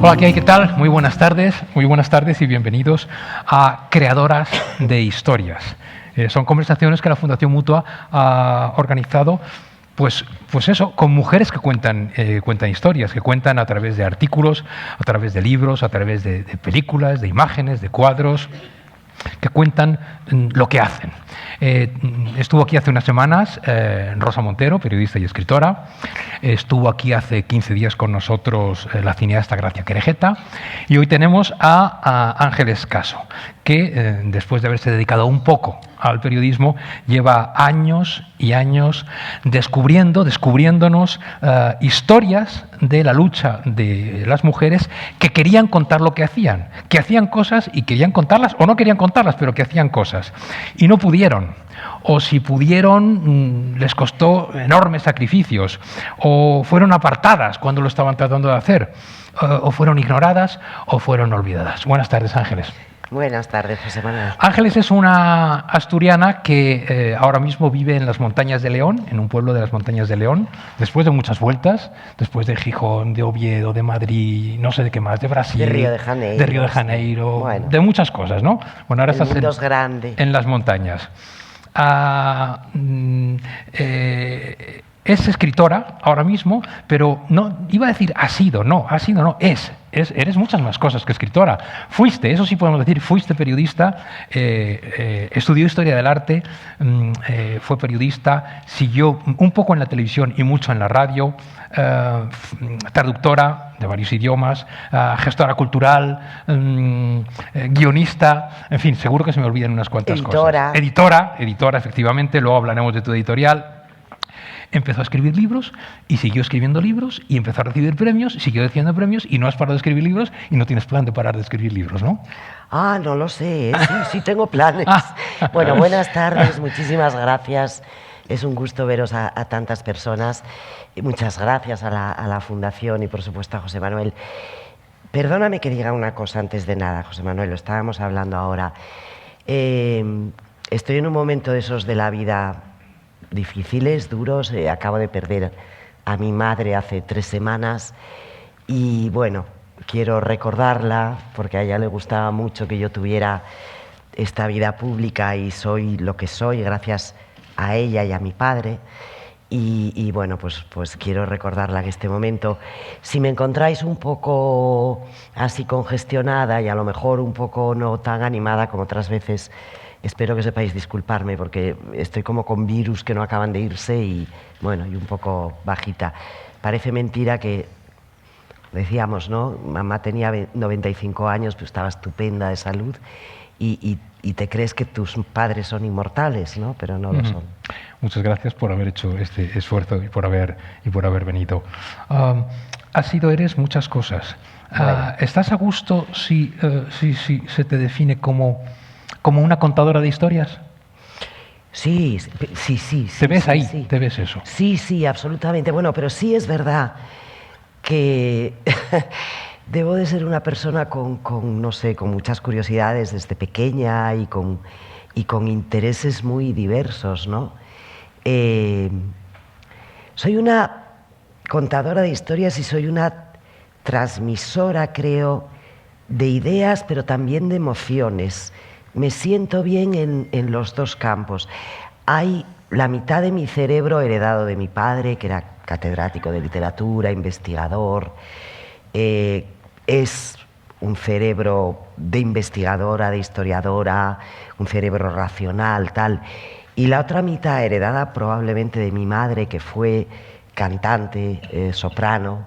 Hola, ¿qué hay? ¿Qué tal? Muy buenas tardes y bienvenidos a Creadoras de Historias. Son conversaciones que la Fundación Mutua ha organizado, pues eso, con mujeres que cuentan historias, que cuentan a través de artículos, a través de libros, a través de películas, de imágenes, de cuadros, que cuentan lo que hacen. Estuvo aquí hace unas semanas Rosa Montero, periodista y escritora. Estuvo aquí hace 15 días con nosotros la cineasta Gracia Querejeta. Y hoy tenemos a Ángeles Caso, que después de haberse dedicado un poco al periodismo, lleva años y años descubriéndonos historias de la lucha de las mujeres que querían contar lo que hacían cosas y querían contarlas, o no querían contarlas, pero que hacían cosas. Y no pudieron. O si pudieron, les costó enormes sacrificios, o fueron apartadas cuando lo estaban tratando de hacer, o fueron ignoradas, o fueron olvidadas. Buenas tardes, Ángeles. Buenas tardes, José Manuel. Ángeles es una asturiana que ahora mismo vive en las montañas de León, en un pueblo de las montañas de León, después de muchas vueltas, después de Gijón, de Oviedo, de Madrid, no sé de qué más, de Brasil, de Río de Janeiro, bueno, de muchas cosas, ¿no? Bueno, ahora estás en las montañas. Es escritora ahora mismo, pero no iba a decir eres muchas más cosas que escritora. Fuiste, eso sí podemos decir, fuiste periodista, estudió Historia del Arte, fue periodista, siguió un poco en la televisión y mucho en la radio, traductora de varios idiomas, gestora cultural, guionista, en fin, seguro que se me olvidan unas cuantas cosas. Editora, efectivamente, luego hablaremos de tu editorial. Empezó a escribir libros y siguió escribiendo libros y empezó a recibir premios, siguió recibiendo premios y no has parado de escribir libros y no tienes plan de parar de escribir libros, ¿no? No lo sé, sí tengo planes. Bueno, buenas tardes, muchísimas gracias. Es un gusto veros a tantas personas. Muchas gracias a la Fundación y, por supuesto, a José Manuel. Perdóname que diga una cosa antes de nada, José Manuel, lo estábamos hablando ahora. Estoy en un momento de esos de la vida difíciles, duros. Acabo de perder a mi madre hace 3 semanas y, bueno, quiero recordarla porque a ella le gustaba mucho que yo tuviera esta vida pública y soy lo que soy gracias a ella y a mi padre. Y bueno, pues quiero recordarla en este momento. Si me encontráis un poco así congestionada y a lo mejor un poco no tan animada como otras veces, espero que sepáis disculparme porque estoy como con virus que no acaban de irse y bueno, y un poco bajita. Parece mentira que decíamos, ¿no? Mamá tenía 95 años, pues estaba estupenda de salud y te crees que tus padres son inmortales, ¿no? Pero no lo son. Muchas gracias por haber hecho este esfuerzo y por haber venido. Eres muchas cosas. Bueno. ¿Estás a gusto si se te define como una contadora de historias? Sí. ¿Te ves ahí? Sí. ¿Te ves eso? Sí, absolutamente. Bueno, pero sí es verdad que debo de ser una persona con muchas curiosidades desde pequeña y con intereses muy diversos, ¿no? Soy una contadora de historias y soy una transmisora, creo, de ideas, pero también de emociones. Me siento bien en los dos campos. Hay la mitad de mi cerebro heredado de mi padre, que era catedrático de literatura, investigador. Es un cerebro de investigadora, de historiadora, un cerebro racional, tal. Y la otra mitad heredada probablemente de mi madre, que fue cantante, soprano.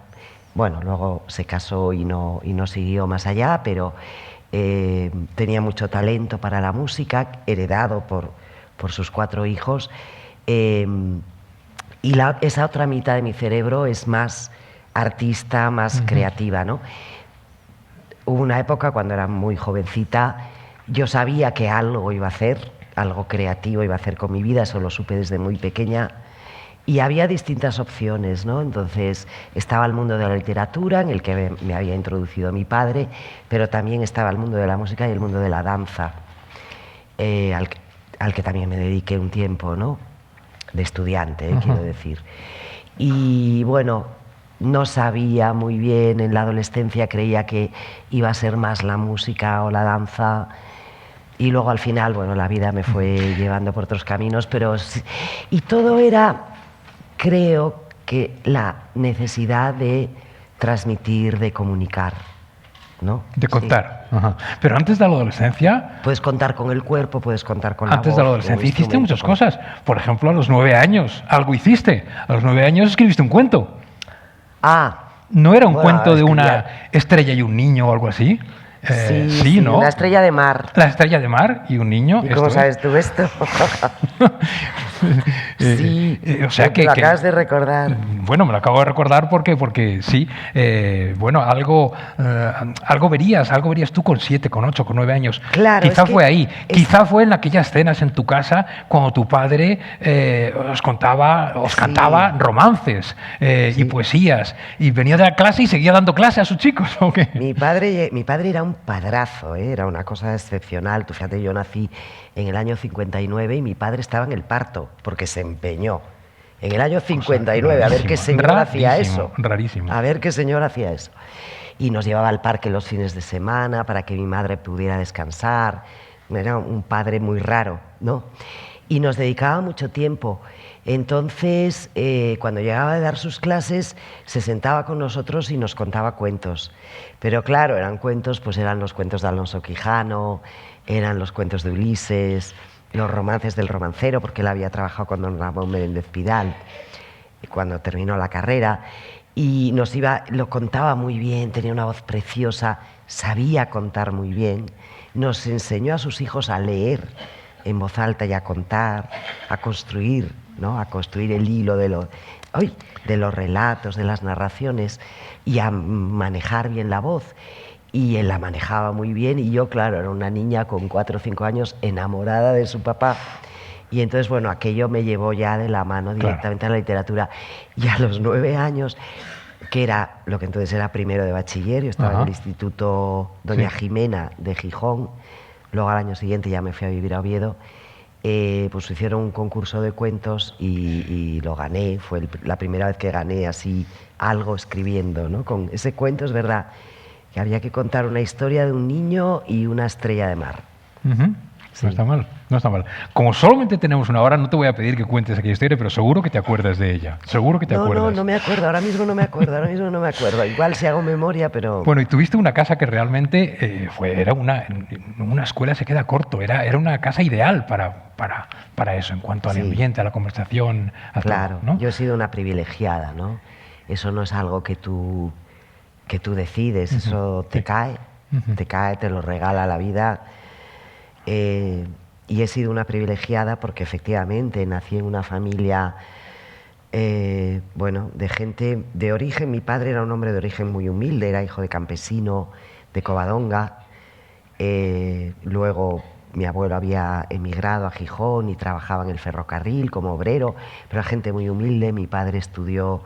Bueno, luego se casó y no siguió más allá, pero tenía mucho talento para la música, heredado por sus 4 hijos. Y esa otra mitad de mi cerebro es más artista, más creativa, ¿no? Hubo una época cuando era muy jovencita, yo sabía que algo iba a hacer, algo creativo iba a hacer con mi vida, eso lo supe desde muy pequeña. Y había distintas opciones, ¿no? Entonces estaba el mundo de la literatura, en el que me había introducido mi padre, pero también estaba el mundo de la música y el mundo de la danza, al que también me dediqué un tiempo, ¿no? De estudiante, quiero decir. Y bueno, no sabía muy bien, en la adolescencia creía que iba a ser más la música o la danza, y luego al final, bueno, la vida me fue llevando por otros caminos, y todo era, creo que la necesidad de transmitir, de comunicar, ¿no? De contar. Sí. Ajá. Pero antes de la adolescencia... Puedes contar con el cuerpo, puedes contar con la voz. Antes de la adolescencia hiciste muchas cosas. Por ejemplo, a los 9 años algo hiciste. A los 9 años escribiste un cuento. ¿No era un cuento de una estrella y un niño o algo así? Sí, ¿no? La estrella de mar. La estrella de mar y un niño. ¿Y cómo sabes tú esto? Sí, o sea que lo acabas de recordar. Bueno, me lo acabo de recordar porque sí, bueno, algo verías tú con 7, con 8, con 9 años. Claro, quizá fue ahí, quizá fue en aquellas escenas en tu casa cuando tu padre os cantaba romances y poesías, y venía de la clase y seguía dando clase a sus chicos, ¿o qué? Mi padre era un padrazo, era una cosa excepcional. Tú fíjate, yo nací en el año 59 y mi padre estaba en el parto, porque se empeñó. En el año 59, a ver qué señor hacía eso. Rarísimo. A ver qué señor hacía eso. Y nos llevaba al parque los fines de semana para que mi madre pudiera descansar. Era un padre muy raro, ¿no? Y nos dedicaba mucho tiempo. Entonces, cuando llegaba de dar sus clases, se sentaba con nosotros y nos contaba cuentos. Pero claro, eran cuentos, pues eran los cuentos de Alonso Quijano, eran los cuentos de Ulises, los romances del romancero, porque él había trabajado con don Ramón Menéndez Pidal cuando terminó la carrera, y lo contaba muy bien, tenía una voz preciosa, sabía contar muy bien, nos enseñó a sus hijos a leer en voz alta y a contar, a construir, ¿no? A construir el hilo de los relatos, de las narraciones, y a manejar bien la voz. Y él la manejaba muy bien, y yo, claro, era una niña con 4 o 5 años enamorada de su papá. Y entonces, bueno, aquello me llevó ya de la mano directamente a la literatura. Y a los 9 años, que era lo que entonces era primero de bachiller, yo estaba en el Instituto Doña Jimena de Gijón, luego al año siguiente ya me fui a vivir a Oviedo, pues hicieron un concurso de cuentos y lo gané. Fue la primera vez que gané así algo escribiendo, ¿no? Con ese cuento, es verdad, que había que contar una historia de un niño y una estrella de mar. Sí. No está mal, no está mal. Como solamente tenemos una hora, no te voy a pedir que cuentes aquella historia, pero seguro que te acuerdas de ella. Seguro que te acuerdas. No me acuerdo, ahora mismo no me acuerdo. Igual si hago memoria, pero... Bueno, y tuviste una casa que realmente era una escuela, se queda corto, era una casa ideal para eso, en cuanto al ambiente, a la conversación, a claro, todo, ¿no? Yo he sido una privilegiada, ¿no? Eso no es algo que tú decides, eso te cae, te lo regala la vida. Y he sido una privilegiada porque efectivamente nací en una familia, bueno, de gente de origen. Mi padre era un hombre de origen muy humilde, era hijo de campesino de Covadonga. Luego mi abuelo había emigrado a Gijón y trabajaba en el ferrocarril como obrero, pero era gente muy humilde. Mi padre estudió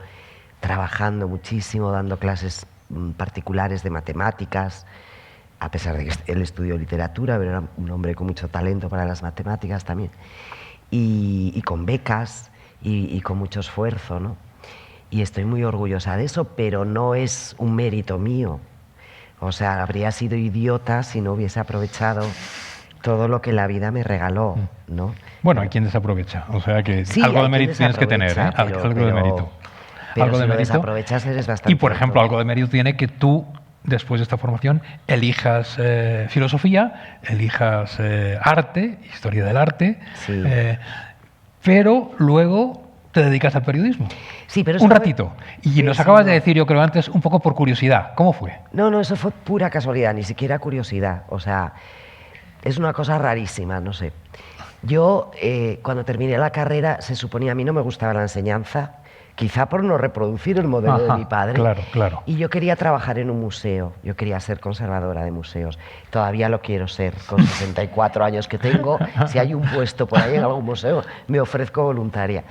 trabajando muchísimo, dando clases particulares de matemáticas, a pesar de que él estudió literatura, pero era un hombre con mucho talento para las matemáticas también, y con becas y con mucho esfuerzo, ¿no? Y estoy muy orgullosa de eso, pero no es un mérito mío. O sea, habría sido idiota si no hubiese aprovechado todo lo que la vida me regaló, ¿no? Bueno, hay quien desaprovecha, o sea que sí, algo de mérito tienes que tener, ¿eh? Algo de mérito. Pero algo si de lo mérito. desaprovechas eres bastante... Y, por ejemplo, algo de mérito tiene que tú, después de esta formación, elijas filosofía, elijas arte, historia del arte, pero luego te dedicas al periodismo. Sí, pero un ratito. Y nos acabas de decir, yo creo antes, un poco por curiosidad. ¿Cómo fue? No, eso fue pura casualidad, ni siquiera curiosidad. O sea, es una cosa rarísima, no sé. Yo, cuando terminé la carrera, se suponía, a mí no me gustaba la enseñanza, quizá por no reproducir el modelo de mi padre. Claro. Y yo quería trabajar en un museo, yo quería ser conservadora de museos. Todavía lo quiero ser, con 64 años que tengo. Si hay un puesto por ahí en algún museo, me ofrezco voluntaria.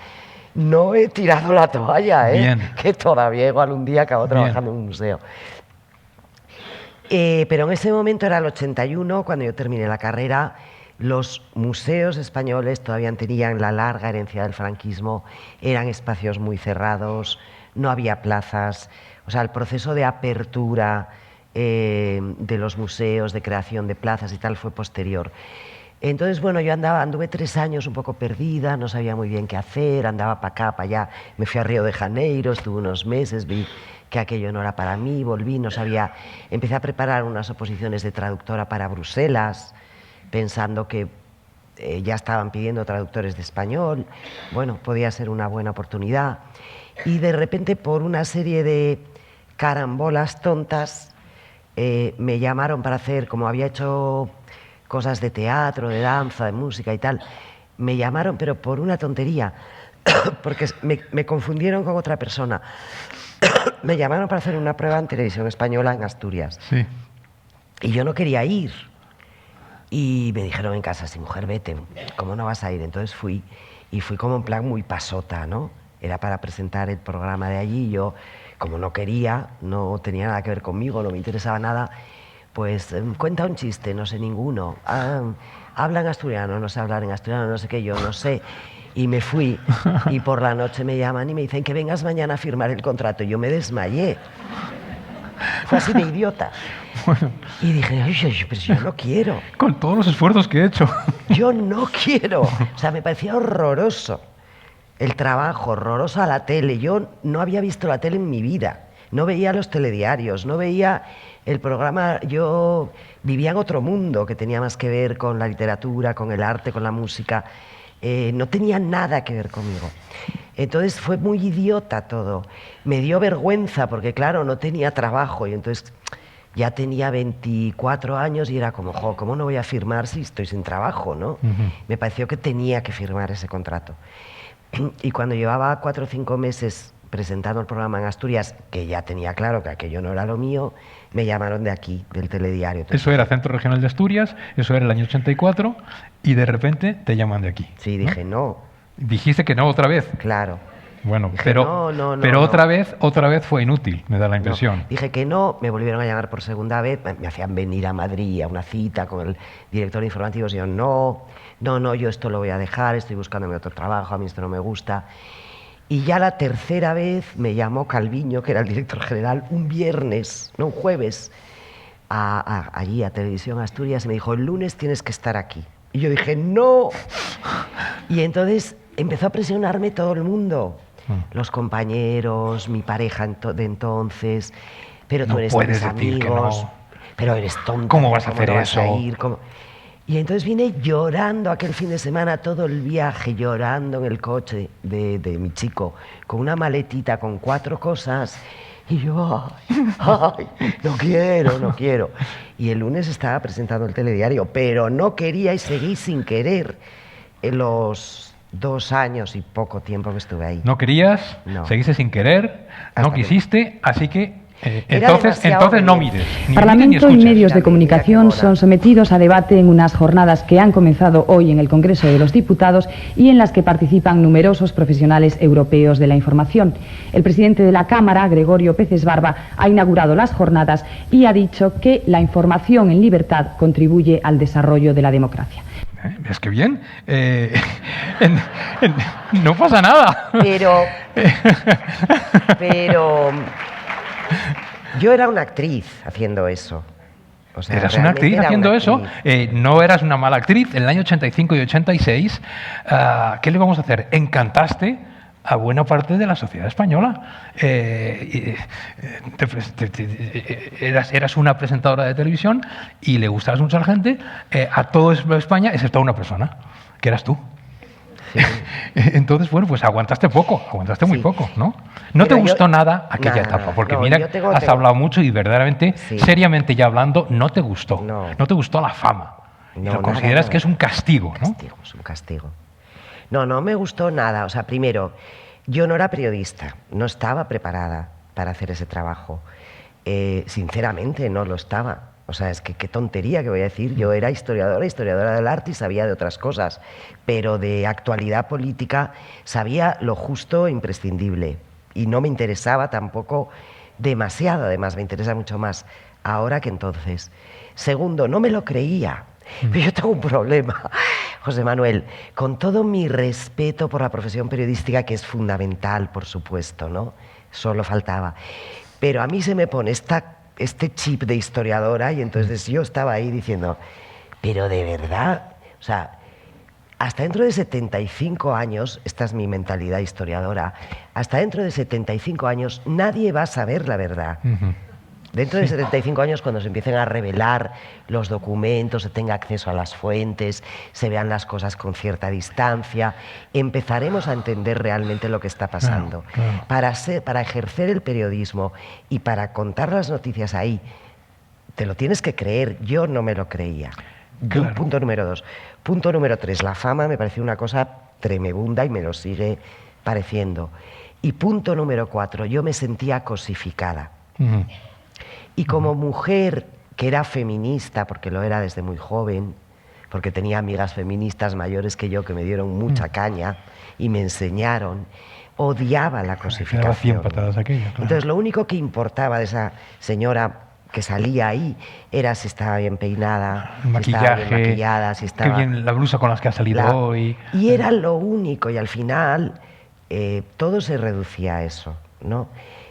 No he tirado la toalla, que todavía igual un día acabo trabajando en un museo. Pero en ese momento era el 81, cuando yo terminé la carrera. Los museos españoles todavía tenían la larga herencia del franquismo, eran espacios muy cerrados, no había plazas, o sea, el proceso de apertura de los museos, de creación de plazas y tal, fue posterior. Entonces, bueno, yo anduve 3 años un poco perdida, no sabía muy bien qué hacer, andaba para acá, para allá, me fui a Río de Janeiro, estuve unos meses, vi que aquello no era para mí, volví, no sabía, empecé a preparar unas oposiciones de traductora para Bruselas, pensando que ya estaban pidiendo traductores de español, bueno, podía ser una buena oportunidad. Y de repente, por una serie de carambolas tontas, me llamaron para hacer, como había hecho cosas de teatro, de danza, de música y tal, me llamaron, pero por una tontería, porque me confundieron con otra persona. Me llamaron para hacer una prueba en Televisión Española en Asturias. Sí. Y yo no quería ir. Y me dijeron en casa, sí, mujer, vete, ¿cómo no vas a ir? Entonces fui, y fui como en plan muy pasota, ¿no? Era para presentar el programa de allí, yo, como no quería, no tenía nada que ver conmigo, no me interesaba nada, pues cuenta un chiste, no sé ninguno, habla en asturiano, no sé hablar en asturiano, no sé qué, yo no sé. Y me fui, y por la noche me llaman y me dicen que vengas mañana a firmar el contrato. Yo me desmayé. Fue así de idiota. Bueno. Y dije, oye, pero yo no quiero. Con todos los esfuerzos que he hecho. Yo no quiero. O sea, me parecía horroroso el trabajo, horroroso a la tele. Yo no había visto la tele en mi vida. No veía los telediarios, no veía el programa. Yo vivía en otro mundo que tenía más que ver con la literatura, con el arte, con la música. No tenía nada que ver conmigo. Entonces fue muy idiota todo. Me dio vergüenza porque, claro, no tenía trabajo y entonces ya tenía 24 años y era como, jo, ¿cómo no voy a firmar si estoy sin trabajo, no? Me pareció que tenía que firmar ese contrato. Y cuando llevaba 4 o 5 meses presentando el programa en Asturias, que ya tenía claro que aquello no era lo mío, me llamaron de aquí, del telediario. Entonces, eso era Centro Regional de Asturias, eso era el año 84, y de repente te llaman de aquí. Sí, dije, ¿no? Dijiste que no otra vez. Claro. Bueno, dije, pero no. otra vez fue inútil, me da la impresión. No. Dije que no, me volvieron a llamar por segunda vez, me hacían venir a Madrid a una cita con el director de informativos y yo, no, yo esto lo voy a dejar, estoy buscándome otro trabajo, a mí esto no me gusta. Y ya la tercera vez me llamó Calviño, que era el director general, un jueves, allí a Televisión Asturias, y me dijo, el lunes tienes que estar aquí. Y yo dije, no. Y entonces empezó a presionarme todo el mundo, los compañeros, mi pareja de entonces, pero tú eres de mis amigos, pero eres tonto. ¿Cómo vas a hacer eso? Y entonces vine llorando aquel fin de semana, todo el viaje, llorando en el coche de mi chico, con una maletita con 4 cosas. Y yo, ay, no quiero. Y el lunes estaba presentando el telediario, pero no quería y seguí sin querer en los 2 años y poco tiempo que estuve ahí. No querías, no. Seguiste sin querer, Hasta no quisiste, así que entonces no mires. Parlamento y medios de comunicación son sometidos a debate en unas jornadas que han comenzado hoy en el Congreso de los Diputados y en las que participan numerosos profesionales europeos de la información. El presidente de la Cámara, Gregorio Peces Barba, ha inaugurado las jornadas y ha dicho que la información en libertad contribuye al desarrollo de la democracia. ¿Ves qué bien? No pasa nada. Pero yo era una actriz haciendo eso. O sea, ¿eras una actriz haciendo eso? No eras una mala actriz. En el año 85 y 86, ¿qué le vamos a hacer? Encantaste a buena parte de la sociedad española. Eras una presentadora de televisión y le gustabas mucho a la gente, a todo España, excepto a una persona, que eras tú. Sí. Entonces, bueno, pues aguantaste muy poco, ¿no? No te gustó nada aquella etapa, porque mira, has hablado mucho y verdaderamente, seriamente ya hablando, no te gustó. No te gustó la fama. Y lo consideras que es un castigo, ¿no? Es un castigo. No me gustó nada. O sea, primero, yo no era periodista, no estaba preparada para hacer ese trabajo. Sinceramente, no lo estaba. O sea, es que qué tontería que voy a decir. Yo era historiadora del arte y sabía de otras cosas, pero de actualidad política sabía lo justo e imprescindible. Y no me interesaba tampoco demasiado, además, me interesa mucho más ahora que entonces. Segundo, no me lo creía. Pero yo tengo un problema, José Manuel, con todo mi respeto por la profesión periodística, que es fundamental, por supuesto, ¿no? solo faltaba. Pero a mí se me pone este chip de historiadora y entonces yo estaba ahí diciendo, pero de verdad, o sea, hasta dentro de 75 años, esta es mi mentalidad historiadora, hasta dentro de 75 años nadie va a saber la verdad. Dentro de 75 años, cuando se empiecen a revelar los documentos, se tenga acceso a las fuentes, se vean las cosas con cierta distancia, empezaremos a entender realmente lo que está pasando. Claro. Para ejercer el periodismo y para contar las noticias ahí, te lo tienes que creer. Yo no me lo creía. Claro. Punto número 2. Punto número 3. La fama me pareció una cosa tremenda y me lo sigue pareciendo. Y punto número 4. Yo me sentía cosificada. Y como mujer que era feminista, porque lo era desde muy joven, porque tenía amigas feministas mayores que yo que me dieron mucha caña y me enseñaron, odiaba la cosificación. Daba 100 patadas aquello, claro. Entonces lo único que importaba de esa señora que salía ahí era si estaba bien peinada, el si estaba bien maquillaje, maquillada, si estaba... qué bien la blusa con las que ha salido hoy. Y era lo único, y al final todo se reducía a eso, ¿no?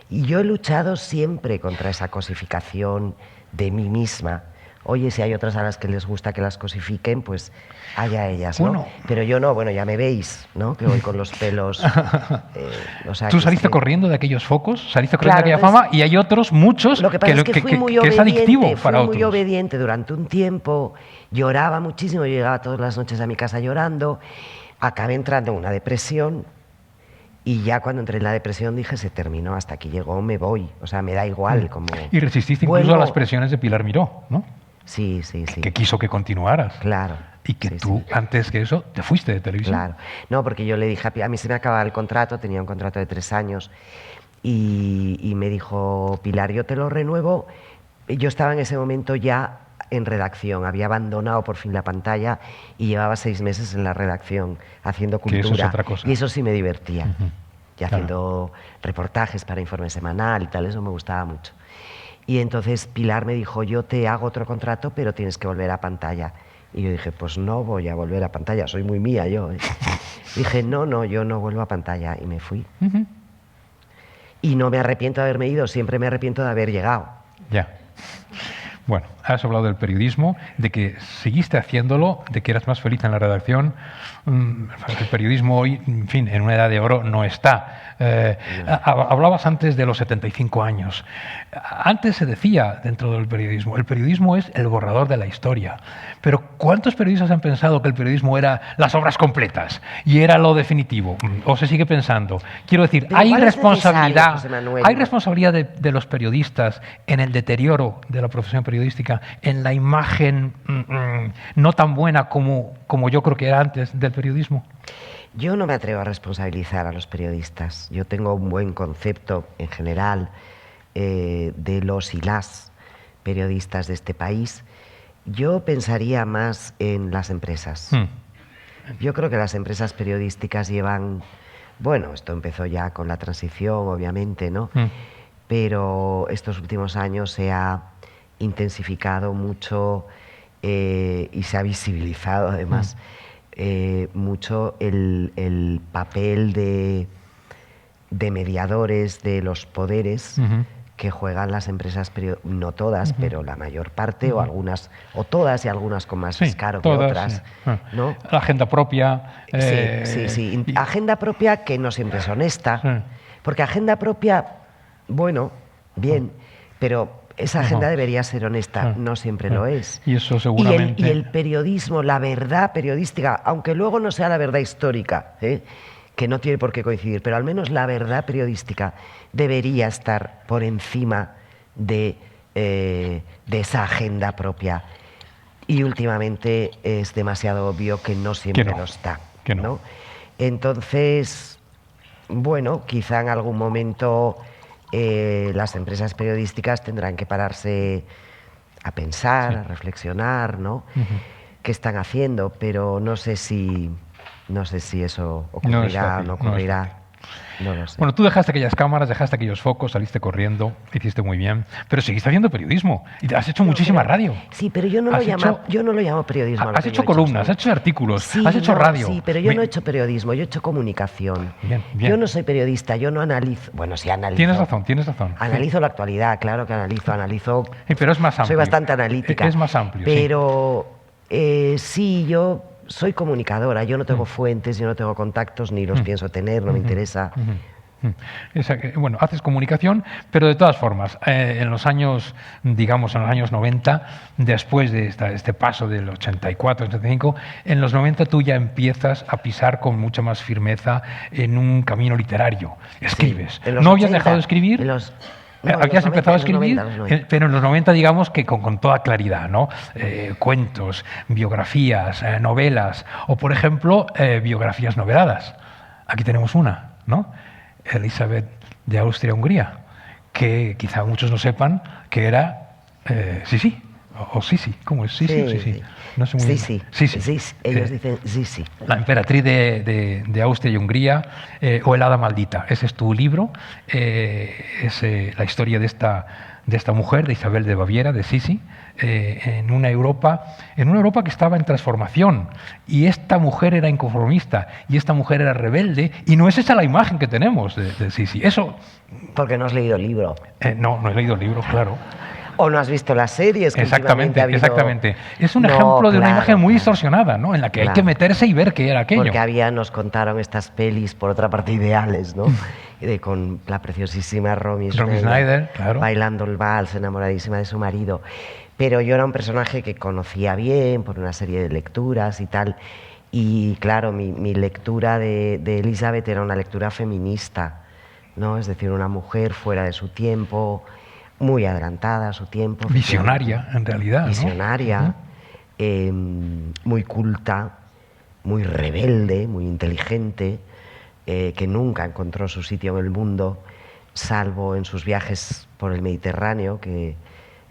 Y yo he luchado siempre contra esa cosificación de mí misma. Oye, si hay otras a las que les gusta que las cosifiquen, pues allá ellas, ¿no? Bueno. Pero yo no, bueno, ya me veis, ¿no? Que voy con los pelos... o sea, Tú que saliste es que- corriendo de aquellos focos, saliste corriendo Claro, de aquella entonces, fama, y hay otros, muchos, Lo que pasa es que fui muy que es adictivo obediente, para fui otros. muy obediente durante un tiempo, lloraba muchísimo, yo llegaba todas las noches a mi casa llorando, acabé entrando en una depresión y ya cuando entré en la depresión dije, se terminó, hasta aquí llegó, me voy, o sea, me da igual. Como... Y resististe incluso Vuelvo- a las presiones de Pilar Miró, ¿no? Sí, sí, sí. Que quiso que continuaras. Claro. Y que Sí, tú, sí. antes que eso, te fuiste de televisión. Claro. No, porque yo le dije, a mí se me acababa el contrato, tenía un contrato de 3 años, y me dijo, Pilar, yo te lo renuevo. Yo estaba en ese momento ya en redacción, había abandonado por fin la pantalla y llevaba 6 meses en la redacción haciendo Que cultura. eso es otra cosa. Y eso sí me divertía. Ujú. Y Claro. haciendo reportajes para Informe Semanal y tal, eso me gustaba mucho. Y entonces Pilar me dijo, yo te hago otro contrato, pero tienes que volver a pantalla. Y yo dije, pues no voy a volver a pantalla, soy muy mía yo. Dije, no, yo no vuelvo a pantalla. Y me fui. Ujú. Y no me arrepiento de haberme ido, siempre me arrepiento de haber llegado. Ya. Bueno, has hablado del periodismo, de que seguiste haciéndolo, de que eras más feliz en la redacción. El periodismo hoy, en fin, en una edad de oro no está. Hablabas antes de los 75 años. Antes se decía dentro del periodismo, el periodismo es el borrador de la historia. Pero ¿cuántos periodistas han pensado que el periodismo era las obras completas y era lo definitivo? ¿O se sigue pensando? Quiero decir, Pero hay igual es responsabilidad, necesario, José Manuel. hay responsabilidad de los periodistas en el deterioro de la profesión periodística, en la imagen no tan buena como yo creo que era antes del periodismo. Yo no me atrevo a responsabilizar a los periodistas. Yo tengo un buen concepto en general de los y las periodistas de este país. Yo pensaría más en las empresas. Yo creo que las empresas periodísticas llevan... Bueno, esto empezó ya con la transición, obviamente, ¿no? Pero estos últimos años se ha intensificado mucho y se ha visibilizado además mucho el papel de mediadores de los poderes que juegan las empresas, no todas, pero la mayor parte, o algunas, o todas y algunas con más descaro que todas, otras. sí. ¿No? La agenda propia. Sí. Agenda propia que no siempre es honesta, Sí. porque agenda propia, bueno, bien, pero esa agenda debería ser honesta, no siempre lo es. Y eso seguramente... Y el periodismo, la verdad periodística, aunque luego no sea la verdad histórica, que no tiene por qué coincidir, pero al menos la verdad periodística debería estar por encima de esa agenda propia. Y últimamente es demasiado obvio que no siempre Que no, lo está. que no. Entonces, bueno, quizá en algún momento las empresas periodísticas tendrán que pararse a pensar, a reflexionar, ¿no? ¿Qué están haciendo? Pero no sé si eso ocurrirá o no ocurrirá. No lo sé. Bueno, tú dejaste aquellas cámaras, dejaste aquellos focos, saliste corriendo, hiciste muy bien, pero seguiste haciendo periodismo y has hecho muchísima radio. Sí, pero yo no lo llamo periodismo. Has hecho columnas, has hecho artículos, sí, has hecho radio. Sí, pero yo no he hecho periodismo, yo he hecho comunicación. Bien, bien. Yo no soy periodista, yo no analizo. Bueno, sí analizo. Tienes razón. Analizo la actualidad, claro que analizo. Sí, pero es más amplio. Soy bastante analítica. Es más amplio. Pero sí, yo soy comunicadora, yo no tengo fuentes, yo no tengo contactos, ni los pienso tener, no me interesa. Bueno, haces comunicación, pero de todas formas, en los años, digamos, en los años 90, después de este paso del 84, 85, en los 90 tú ya empiezas a pisar con mucha más firmeza en un camino literario. Escribes. Sí, ¿No habías dejado de escribir? Habías empezado a escribir, 90. Pero en los 90, digamos que con toda claridad, ¿no? Cuentos, biografías, novelas, o por ejemplo, biografías noveladas. Aquí tenemos una, ¿no? Elizabeth de Austria-Hungría, que quizá muchos no sepan que era Sisi, o Sisi, ¿cómo es? Sisi o Sisi. No sé muy bien. Sisi. Ellos dicen Sisi. La emperatriz de Austria y Hungría, o el hada maldita. Ese es tu libro, es la historia de esta mujer, de Isabel de Baviera, de Sisi, en una Europa que estaba en transformación, y esta mujer era inconformista y esta mujer era rebelde, y no es esa la imagen que tenemos de Sisi. Eso porque no has leído el libro. No he leído el libro, claro. O no has visto las series. Que Exactamente. Es un No, ejemplo de una claro, imagen muy distorsionada, ¿no? En la que hay que meterse y ver qué era aquello. Porque nos contaron estas pelis, por otra parte, ideales, ¿no? Con la preciosísima Romy Schneider, claro, bailando el vals, enamoradísima de su marido. Pero yo era un personaje que conocía bien por una serie de lecturas y tal. Y claro, mi lectura de Elizabeth era una lectura feminista, ¿no? Es decir, una mujer fuera de su tiempo, muy adelantada a su tiempo. Visionaria, en realidad. Visionaria, muy culta, muy rebelde, muy inteligente, que nunca encontró su sitio en el mundo, salvo en sus viajes por el Mediterráneo, que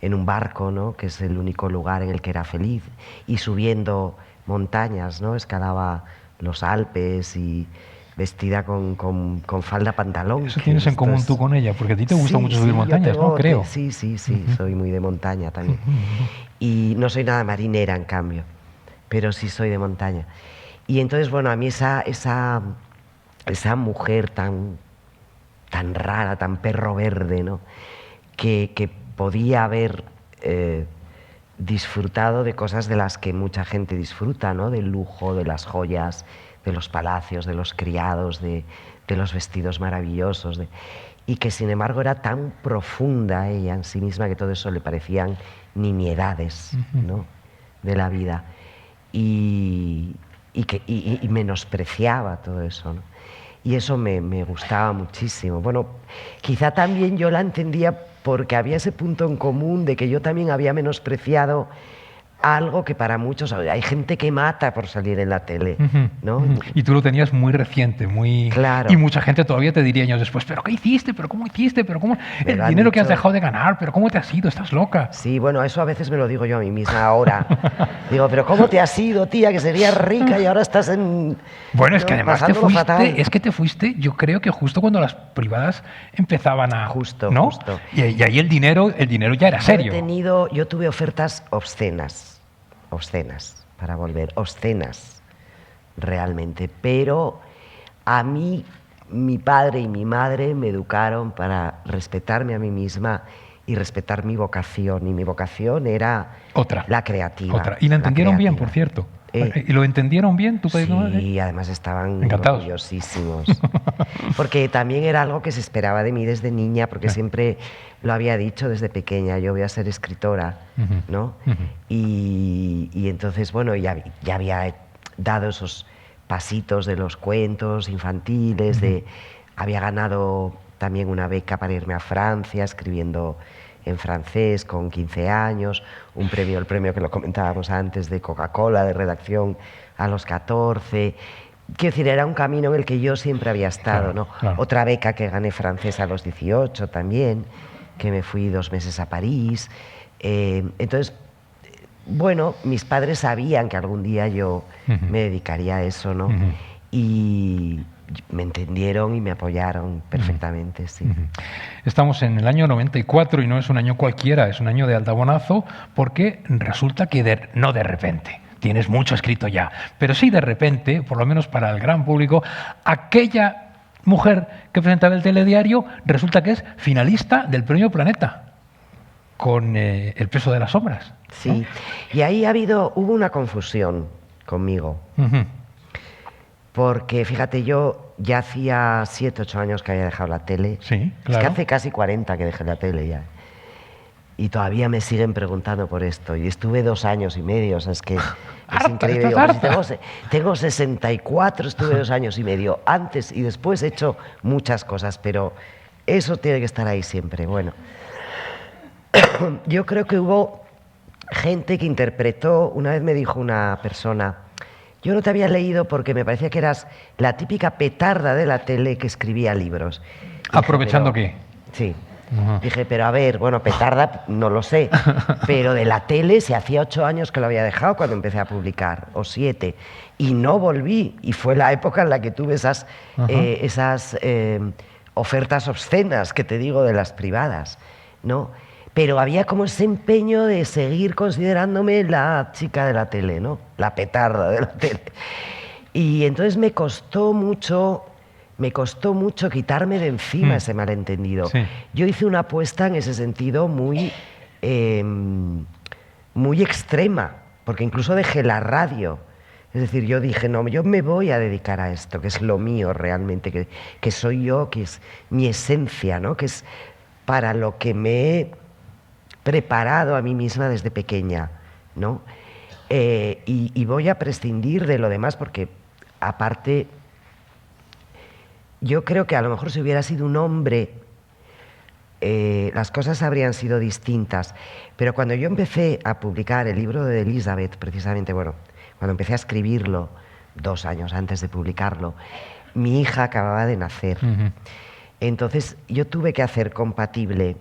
en un barco, ¿no? Que es el único lugar en el que era feliz, y subiendo montañas, ¿no? Escalaba los Alpes y vestida con falda pantalón. Eso tienes en común tú con ella, porque a ti te gusta mucho subir montañas, ¿no? Creo. Sí, soy muy de montaña también. Y no soy nada marinera, en cambio, pero sí soy de montaña. Y entonces, bueno, a mí esa mujer tan rara, tan perro verde, ¿no? Que podía haber disfrutado de cosas de las que mucha gente disfruta, ¿no? Del lujo, de las joyas, de los palacios, de los criados, de los vestidos maravillosos, y que sin embargo era tan profunda ella en sí misma que todo eso le parecían nimiedades, ¿no? De la vida, y menospreciaba todo eso, ¿no? Y eso me gustaba muchísimo. Bueno, quizá también yo la entendía porque había ese punto en común de que yo también había menospreciado algo que para muchos... Hay gente que mata por salir en la tele, ¿no? Y tú lo tenías muy reciente, muy... Claro. Y mucha gente todavía te diría años después, ¿pero qué hiciste? ¿Pero cómo hiciste? ¿Pero cómo? El dinero que has dejado de ganar, ¿pero cómo te has ido? ¿Estás loca? Sí, bueno, eso a veces me lo digo yo a mí misma ahora. Digo, ¿pero cómo te has ido, tía? Que serías rica y ahora estás en... Bueno, es que además te fuiste, fuiste, yo creo que justo cuando las privadas empezaban a... Justo, ¿no? justo. Y ahí el dinero ya era serio. Yo tuve ofertas obscenas para volver, obscenas realmente, pero a mí mi padre y mi madre me educaron para respetarme a mí misma y respetar mi vocación, y mi vocación era la creativa. Y la entendieron bien, por cierto. ¿Y lo entendieron bien? ¿Tú sí, y además estaban encantados, orgullosísimos. Porque también era algo que se esperaba de mí desde niña, porque siempre lo había dicho desde pequeña, yo voy a ser escritora, ¿no? Y entonces, bueno, ya había dado esos pasitos de los cuentos infantiles, había ganado también una beca para irme a Francia, escribiendo en francés con 15 años, el premio que lo comentábamos antes de Coca-Cola, de redacción a los 14. Quiero decir, era un camino en el que yo siempre había estado, ¿no? Claro. Otra beca que gané francés a los 18 también, que me fui 2 meses a París. Entonces, bueno, mis padres sabían que algún día yo me dedicaría a eso, ¿no? Y me entendieron y me apoyaron perfectamente, sí. Estamos en el año 94 y no es un año cualquiera, es un año de aldabonazo, porque resulta que no de repente, tienes mucho escrito ya, pero sí de repente, por lo menos para el gran público, aquella mujer que presentaba el telediario resulta que es finalista del Premio Planeta con El peso de las sombras, ¿no? Sí, y ahí hubo una confusión conmigo. Porque, fíjate, yo ya hacía 7, 8 años que había dejado la tele. Sí, claro. Es que hace casi 40 que dejé la tele ya. Y todavía me siguen preguntando por esto. Y estuve 2 años y medio, o sea, es que es increíble. Digo, pues si tengo 64, estuve 2 años y medio. Antes y después he hecho muchas cosas, pero eso tiene que estar ahí siempre. Bueno, yo creo que hubo gente que interpretó, una vez me dijo una persona, yo no te había leído porque me parecía que eras la típica petarda de la tele que escribía libros. ¿Aprovechando qué? Sí. Dije, pero a ver, bueno, petarda no lo sé, pero de la tele se hacía 8 años que lo había dejado cuando empecé a publicar, o 7, y no volví, y fue la época en la que tuve esas ofertas obscenas que te digo de las privadas, ¿no? Pero había como ese empeño de seguir considerándome la chica de la tele, ¿no? La petarda de la tele. Y entonces me costó mucho quitarme de encima ese malentendido. Sí. Yo hice una apuesta en ese sentido muy extrema, porque incluso dejé la radio. Es decir, yo dije, no, yo me voy a dedicar a esto, que es lo mío realmente, que soy yo, que es mi esencia, ¿no? Que es para lo que me he preparado a mí misma desde pequeña, ¿no? Y voy a prescindir de lo demás porque, aparte, yo creo que a lo mejor si hubiera sido un hombre, las cosas habrían sido distintas. Pero cuando yo empecé a publicar el libro de Elizabeth, precisamente, bueno, cuando empecé a escribirlo, 2 años antes de publicarlo, mi hija acababa de nacer. Entonces yo tuve que hacer compatible,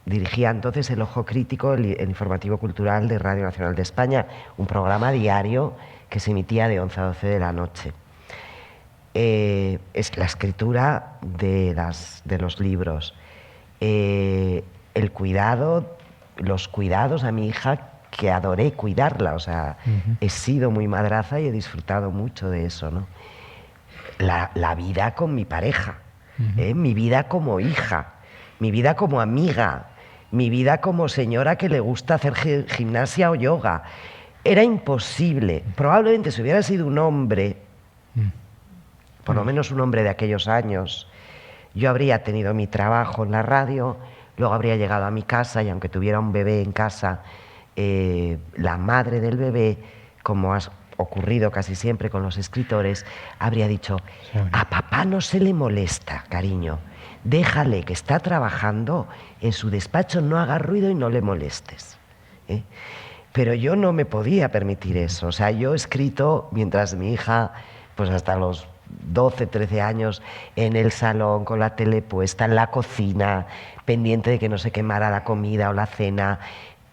dirigía entonces El Ojo Crítico, el informativo cultural de Radio Nacional de España, un programa diario que se emitía de 11 a 12 de la noche. Es la escritura de los libros, los cuidados a mi hija, que adoré cuidarla, o sea, he sido muy madraza y he disfrutado mucho de eso, ¿no? La vida con mi pareja, mi vida como hija, mi vida como amiga, mi vida como señora que le gusta hacer gimnasia o yoga. Era imposible. Probablemente si hubiera sido un hombre, por lo menos un hombre de aquellos años, yo habría tenido mi trabajo en la radio, luego habría llegado a mi casa y aunque tuviera un bebé en casa, la madre del bebé, como ha ocurrido casi siempre con los escritores, habría dicho, a papá no se le molesta, cariño, déjale que está trabajando en su despacho, no haga ruido y no le molestes. Pero yo no me podía permitir eso. O sea, yo he escrito mientras mi hija, pues hasta los 12, 13 años, en el salón, con la tele puesta, en la cocina, pendiente de que no se quemara la comida o la cena,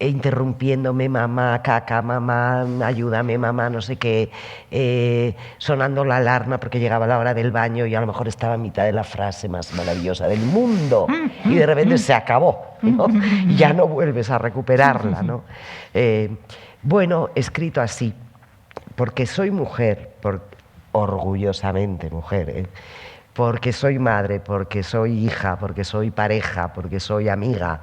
interrumpiéndome, mamá, caca, mamá, ayúdame, mamá, no sé qué, sonando la alarma porque llegaba la hora del baño y a lo mejor estaba a mitad de la frase más maravillosa del mundo y de repente se acabó, ¿no? Y ya no vuelves a recuperarla, ¿no? Bueno, escrito así, porque soy mujer, orgullosamente mujer, porque soy madre, porque soy hija, porque soy pareja, porque soy amiga,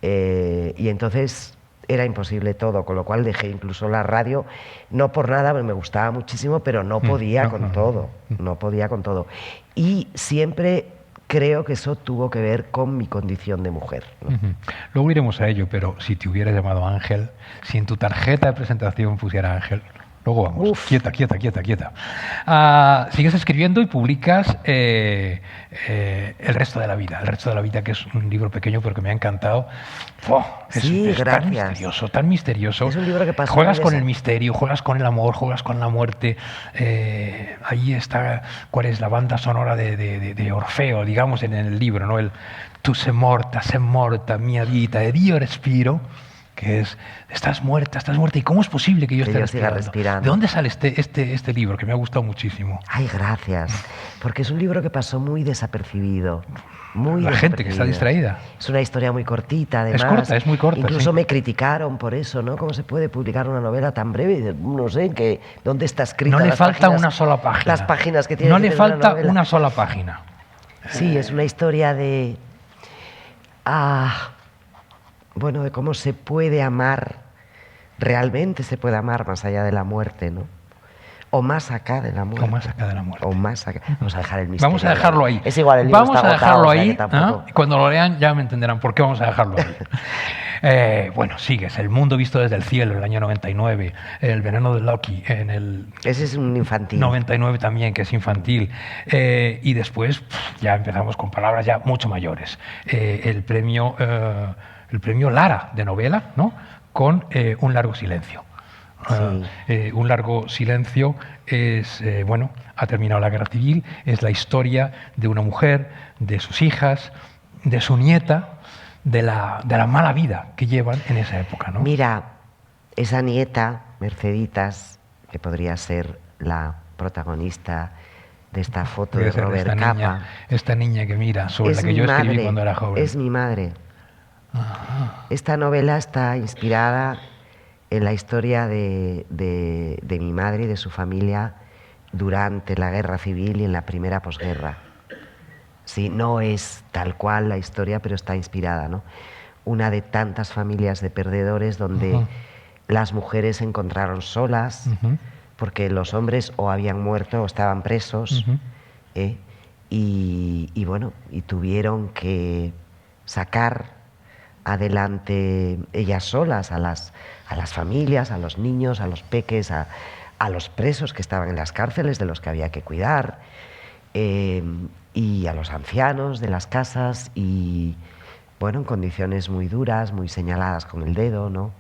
y entonces era imposible todo, con lo cual dejé incluso la radio, no por nada, me gustaba muchísimo, pero no podía con todo, no podía con todo. Y siempre creo que eso tuvo que ver con mi condición de mujer, ¿no? Luego iremos a ello, pero si te hubiera llamado Ángel, si en tu tarjeta de presentación pusiera Ángel, luego vamos. Uf. Quieta. Sigues escribiendo y publicas El resto de la vida. El resto de la vida, que es un libro pequeño, pero que me ha encantado. Sí, gracias. Tan misterioso. Es un libro que pasa. Juegas con el misterio, juegas con el amor, juegas con la muerte. Ahí está cuál es la banda sonora de Orfeo, digamos, en el libro, ¿no? El Tu sei morta, mia vita, ed io respiro, que es estás muerta, ¿y cómo es posible que yo esté siga respirando? ¿De dónde sale este libro, que me ha gustado muchísimo? Ay, gracias, porque es un libro que pasó muy desapercibido. La gente que está distraída. Es una historia muy cortita, además. Es corta, es muy corta. Incluso sí. me criticaron por eso, ¿no? ¿Cómo se puede publicar una novela tan breve? No sé, ¿dónde está escrita? No le las falta páginas, una sola página. Las páginas que tiene No que le tener falta novela. una sola página. Sí, es una historia de... bueno, de cómo se puede amar, realmente se puede amar más allá de la muerte, ¿no? O más acá de la muerte. O más acá de la muerte. O más acá. Vamos a dejar el misterio. Vamos a dejarlo ahí. Es igual, el libro vamos está a dejarlo agotado, o sea ahí. que tampoco... Cuando lo lean ya me entenderán por qué vamos a dejarlo ahí. Bueno, sigues. El mundo visto desde el cielo, el año 99. El veneno de Loki, en el... Ese es un infantil. 99 también, que es infantil. Y después ya empezamos con palabras ya mucho mayores. El premio Lara de novela, ¿no? Con Un largo silencio. Sí. Un largo silencio es, ha terminado la guerra civil, es la historia de una mujer, de sus hijas, de su nieta, de la mala vida que llevan en esa época, ¿no? Mira, esa nieta, Merceditas, que podría ser la protagonista de esta foto de Robert Capa. Esta niña que mira, sobre la que yo escribí cuando era joven. Es mi madre. Ajá. Esta novela está inspirada en la historia de mi madre y de su familia durante la guerra civil y en la primera posguerra. Sí, no es tal cual la historia, pero está inspirada, ¿no? Una de tantas familias de perdedores donde las mujeres se encontraron solas porque los hombres o habían muerto o estaban presos y tuvieron que sacar adelante ellas solas a las familias, a los niños, a los peques, a los presos que estaban en las cárceles, de los que había que cuidar, y a los ancianos de las casas, y bueno, en condiciones muy duras, muy señaladas con el dedo, ¿no?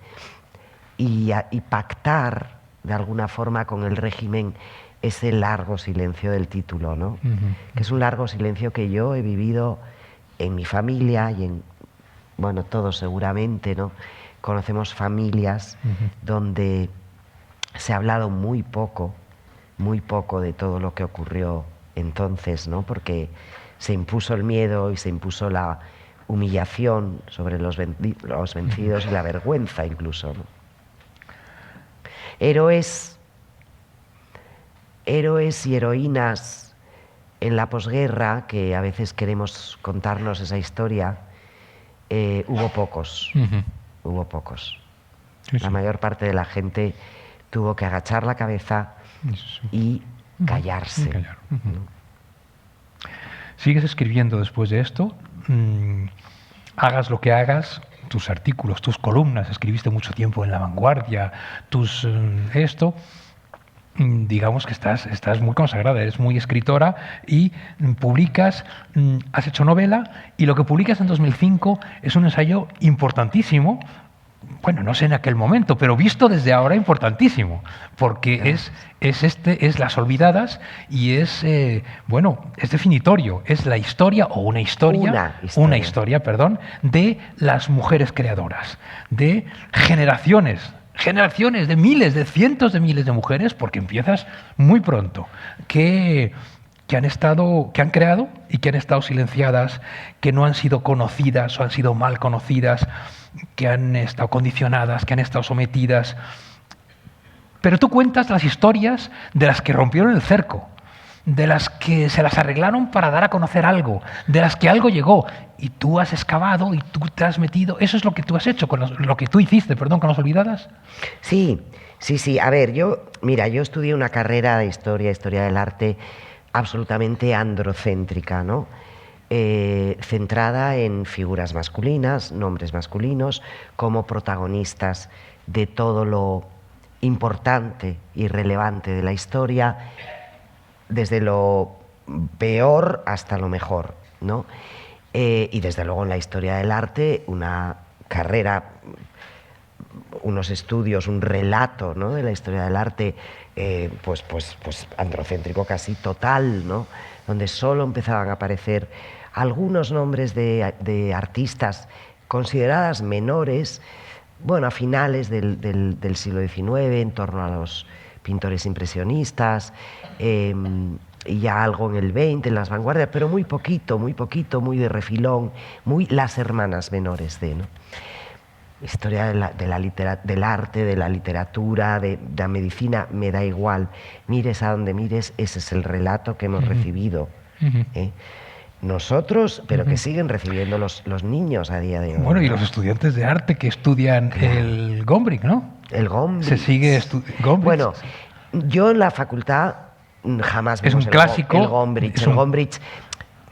Y pactar de alguna forma con el régimen ese largo silencio del título, ¿no? Que es un largo silencio que yo he vivido en mi familia y en, bueno, todos seguramente, ¿no? Conocemos familias donde se ha hablado muy poco de todo lo que ocurrió entonces, ¿no? Porque se impuso el miedo y se impuso la humillación sobre los vencidos y la vergüenza incluso, ¿no? Héroes y heroínas en la posguerra, que a veces queremos contarnos esa historia, hubo pocos. Hubo pocos. Sí, sí. La mayor parte de la gente tuvo que agachar la cabeza y callarse. Sigues escribiendo después de esto, hagas lo que hagas, tus artículos, tus columnas, escribiste mucho tiempo en La Vanguardia, digamos que estás muy consagrada, eres muy escritora y publicas, has hecho novela, y lo que publicas en 2005 es un ensayo importantísimo. Bueno, no sé en aquel momento, pero visto desde ahora importantísimo, porque es Las Olvidadas y es definitorio, es la historia o una historia de las mujeres creadoras, de generaciones de miles, de cientos de miles de mujeres, porque empiezas muy pronto, que han creado y que han estado silenciadas, que no han sido conocidas o han sido mal conocidas, que han estado condicionadas, que han estado sometidas. Pero tú cuentas las historias de las que rompieron el cerco, de las que se las arreglaron para dar a conocer algo, de las que algo llegó, y tú has excavado y tú te has metido. ¿Eso es lo que tú has hecho, lo que tú hiciste, con Las Olvidadas? Sí. A ver, yo estudié una carrera de historia del arte absolutamente androcéntrica, ¿no? Centrada en figuras masculinas, nombres masculinos, como protagonistas de todo lo importante y relevante de la historia, desde lo peor hasta lo mejor, ¿no? Y desde luego en la historia del arte, una carrera, unos estudios, un relato, ¿no?, de la historia del arte, pues androcéntrico casi total, ¿no?, donde solo empezaban a aparecer algunos nombres de artistas consideradas menores, bueno, a finales del siglo XIX, en torno a los pintores impresionistas, y ya algo en el 20, en las vanguardias, pero muy poquito, muy de refilón, muy las hermanas menores de, ¿no? Historia del arte, de la literatura, de la medicina, me da igual. Mires a donde mires, ese es el relato que hemos recibido. Nosotros, pero que siguen recibiendo los niños a día de hoy. Bueno, y los estudiantes de arte que estudian el Gombrich, ¿no? El Gombrich. Se sigue Gombrich. Bueno, yo en la facultad jamás es un clásico. El Gombrich.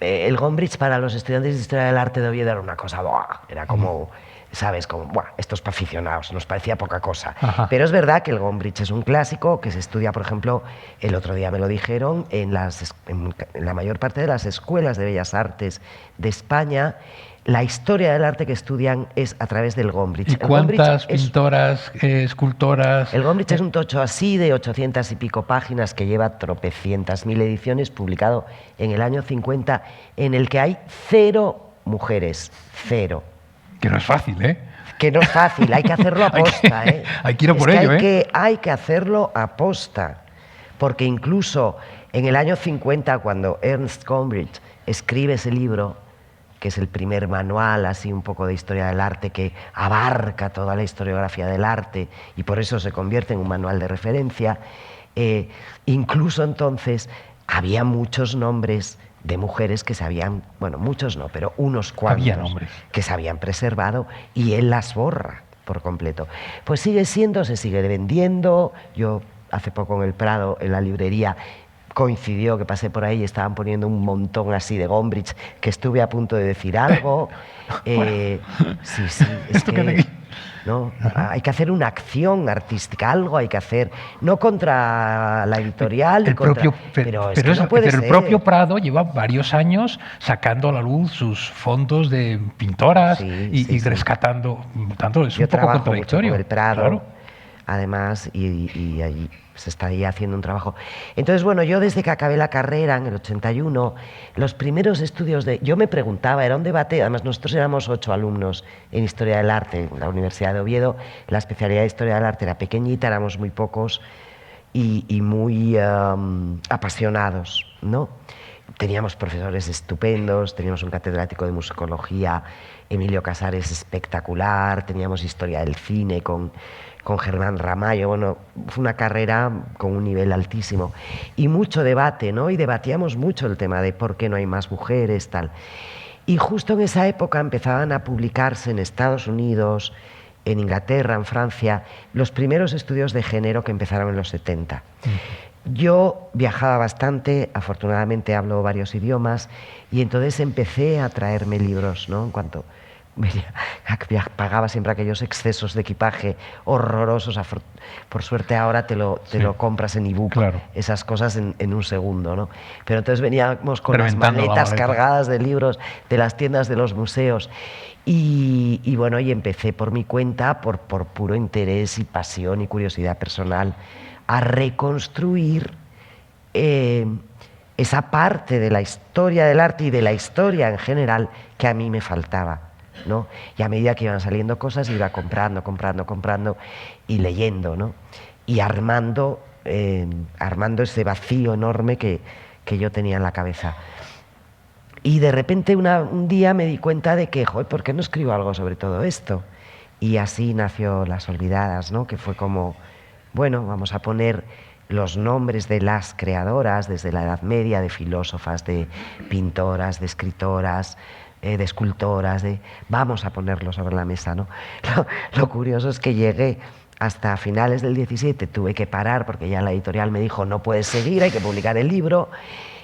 El Gombrich para los estudiantes de Historia del Arte de Oviedo era una cosa, ¡buah! Era como, ¿sabes? Como, ¡buah! Esto es para aficionados, nos parecía poca cosa. Ajá. Pero es verdad que el Gombrich es un clásico que se estudia, por ejemplo, el otro día me lo dijeron, en la mayor parte de las escuelas de Bellas Artes de España. La historia del arte que estudian es a través del Gombrich. ¿Y cuántas pintoras, escultoras? El Gombrich es un tocho así de 800 y pico páginas que lleva tropecientas mil ediciones, publicado en el año 50, en el que hay 0 mujeres, 0. Que no es fácil, ¿eh? Que no es fácil, hay que hacerlo aposta, ¿eh? Hay que ir a por ello, Hay que hacerlo aposta, porque incluso en el año 50, cuando Ernst Gombrich escribe ese libro, que es el primer manual así un poco de historia del arte que abarca toda la historiografía del arte y por eso se convierte en un manual de referencia, incluso entonces había muchos nombres de mujeres que se habían, bueno, muchos no, pero unos cuantos que se habían preservado y él las borra por completo. Pues sigue siendo, se sigue vendiendo. Yo hace poco en el Prado, en la librería, coincidió que pasé por ahí y estaban poniendo un montón así de Gombrich que estuve a punto de decir algo. Sí, es que ¿no? Hay que hacer una acción artística, algo hay que hacer, no contra la editorial, pero el propio Prado lleva varios años sallando a la luz sus fondos de pintoras y rescatando, tanto es Yo un poco contradictorio. Mucho con el Prado, claro. Además, y allí se estaría haciendo un trabajo. Entonces, bueno, yo desde que acabé la carrera en el 81, los primeros estudios yo me preguntaba, era un debate, además nosotros éramos 8 alumnos en Historia del Arte en la Universidad de Oviedo, la especialidad de Historia del Arte era pequeñita, éramos muy pocos y muy apasionados, ¿no? Teníamos profesores estupendos, teníamos un catedrático de musicología, Emilio Casares, espectacular, teníamos historia del cine con Germán Ramallo. Bueno, fue una carrera con un nivel altísimo y mucho debate, ¿no? Y debatíamos mucho el tema de por qué no hay más mujeres, tal. Y justo en esa época empezaban a publicarse en Estados Unidos, en Inglaterra, en Francia, los primeros estudios de género que empezaron en los 70. Yo viajaba bastante, afortunadamente hablo varios idiomas, y entonces empecé a traerme libros, ¿no? En cuanto pagaba siempre aquellos excesos de equipaje horrorosos, por suerte ahora te lo compras en ebook, claro. Esas cosas en un segundo, ¿no? Pero entonces veníamos con las maletas cargadas de libros de las tiendas de los museos. Y bueno, y empecé por mi cuenta, por puro interés y pasión y curiosidad personal, a reconstruir esa parte de la historia del arte y de la historia en general que a mí me faltaba, ¿no? Y a medida que iban saliendo cosas iba comprando y leyendo, ¿no? Y armando ese vacío enorme que yo tenía en la cabeza. Y de repente un día me di cuenta de que, joder, ¿por qué no escribo algo sobre todo esto? Y así nació Las Olvidadas, ¿no? Que fue como, bueno, vamos a poner los nombres de las creadoras desde la Edad Media, de filósofas, de pintoras, de escritoras, de escultoras, vamos a ponerlo sobre la mesa, ¿no? Lo curioso es que llegué hasta finales del 17, tuve que parar porque ya la editorial me dijo no puedes seguir, hay que publicar el libro.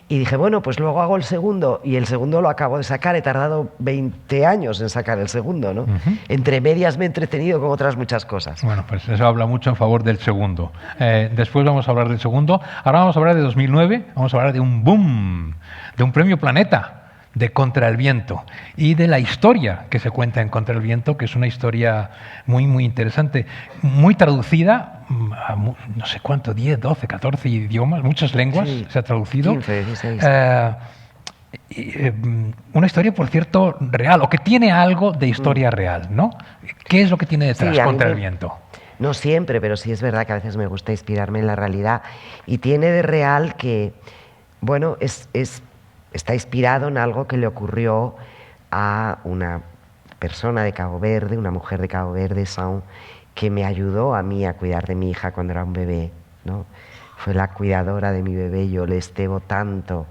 Y dije, bueno, pues luego hago el segundo, y el segundo lo acabo de sacar, he tardado 20 años en sacar el segundo, ¿no? Entre medias me he entretenido con otras muchas cosas. Bueno, pues eso habla mucho en favor del segundo. Después vamos a hablar del segundo. Ahora vamos a hablar de 2009, vamos a hablar de un boom, de un premio Planeta, de Contra el Viento, y de la historia que se cuenta en Contra el Viento, que es una historia muy, muy interesante, muy traducida a no sé cuánto, 10, 12, 14 idiomas, muchas lenguas, sí, se ha traducido. 15, 16. una historia, por cierto, real, o que tiene algo de historia real, ¿no? ¿Qué es lo que tiene detrás, Sí, Contra el viento? No siempre, pero sí es verdad que a veces me gusta inspirarme en la realidad. Y tiene de real que, bueno, está inspirado en algo que le ocurrió a una persona de Cabo Verde, una mujer de Cabo Verde, Sound, que me ayudó a mí a cuidar de mi hija cuando era un bebé, ¿no? Fue la cuidadora de mi bebé, yo les debo tanto.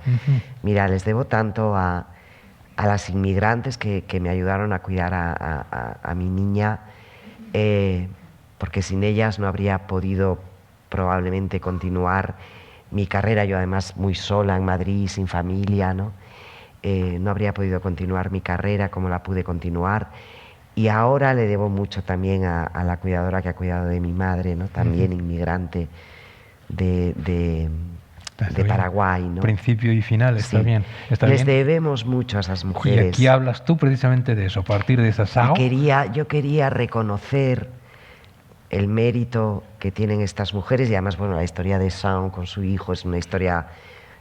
Mira, les debo tanto a las inmigrantes que me ayudaron a cuidar a mi niña, porque sin ellas no habría podido probablemente continuar mi carrera, yo además muy sola en Madrid, sin familia, ¿no? No habría podido continuar mi carrera como la pude continuar. Y ahora le debo mucho también a la cuidadora que ha cuidado de mi madre, ¿no? También inmigrante de Paraguay, ¿no? Principio y final, está Sí. bien. Está Les bien. debemos mucho a esas mujeres. Y aquí hablas tú precisamente de eso, a partir de esa SAO. Yo quería reconocer el mérito que tienen estas mujeres, y además, bueno, la historia de Sound con su hijo es una historia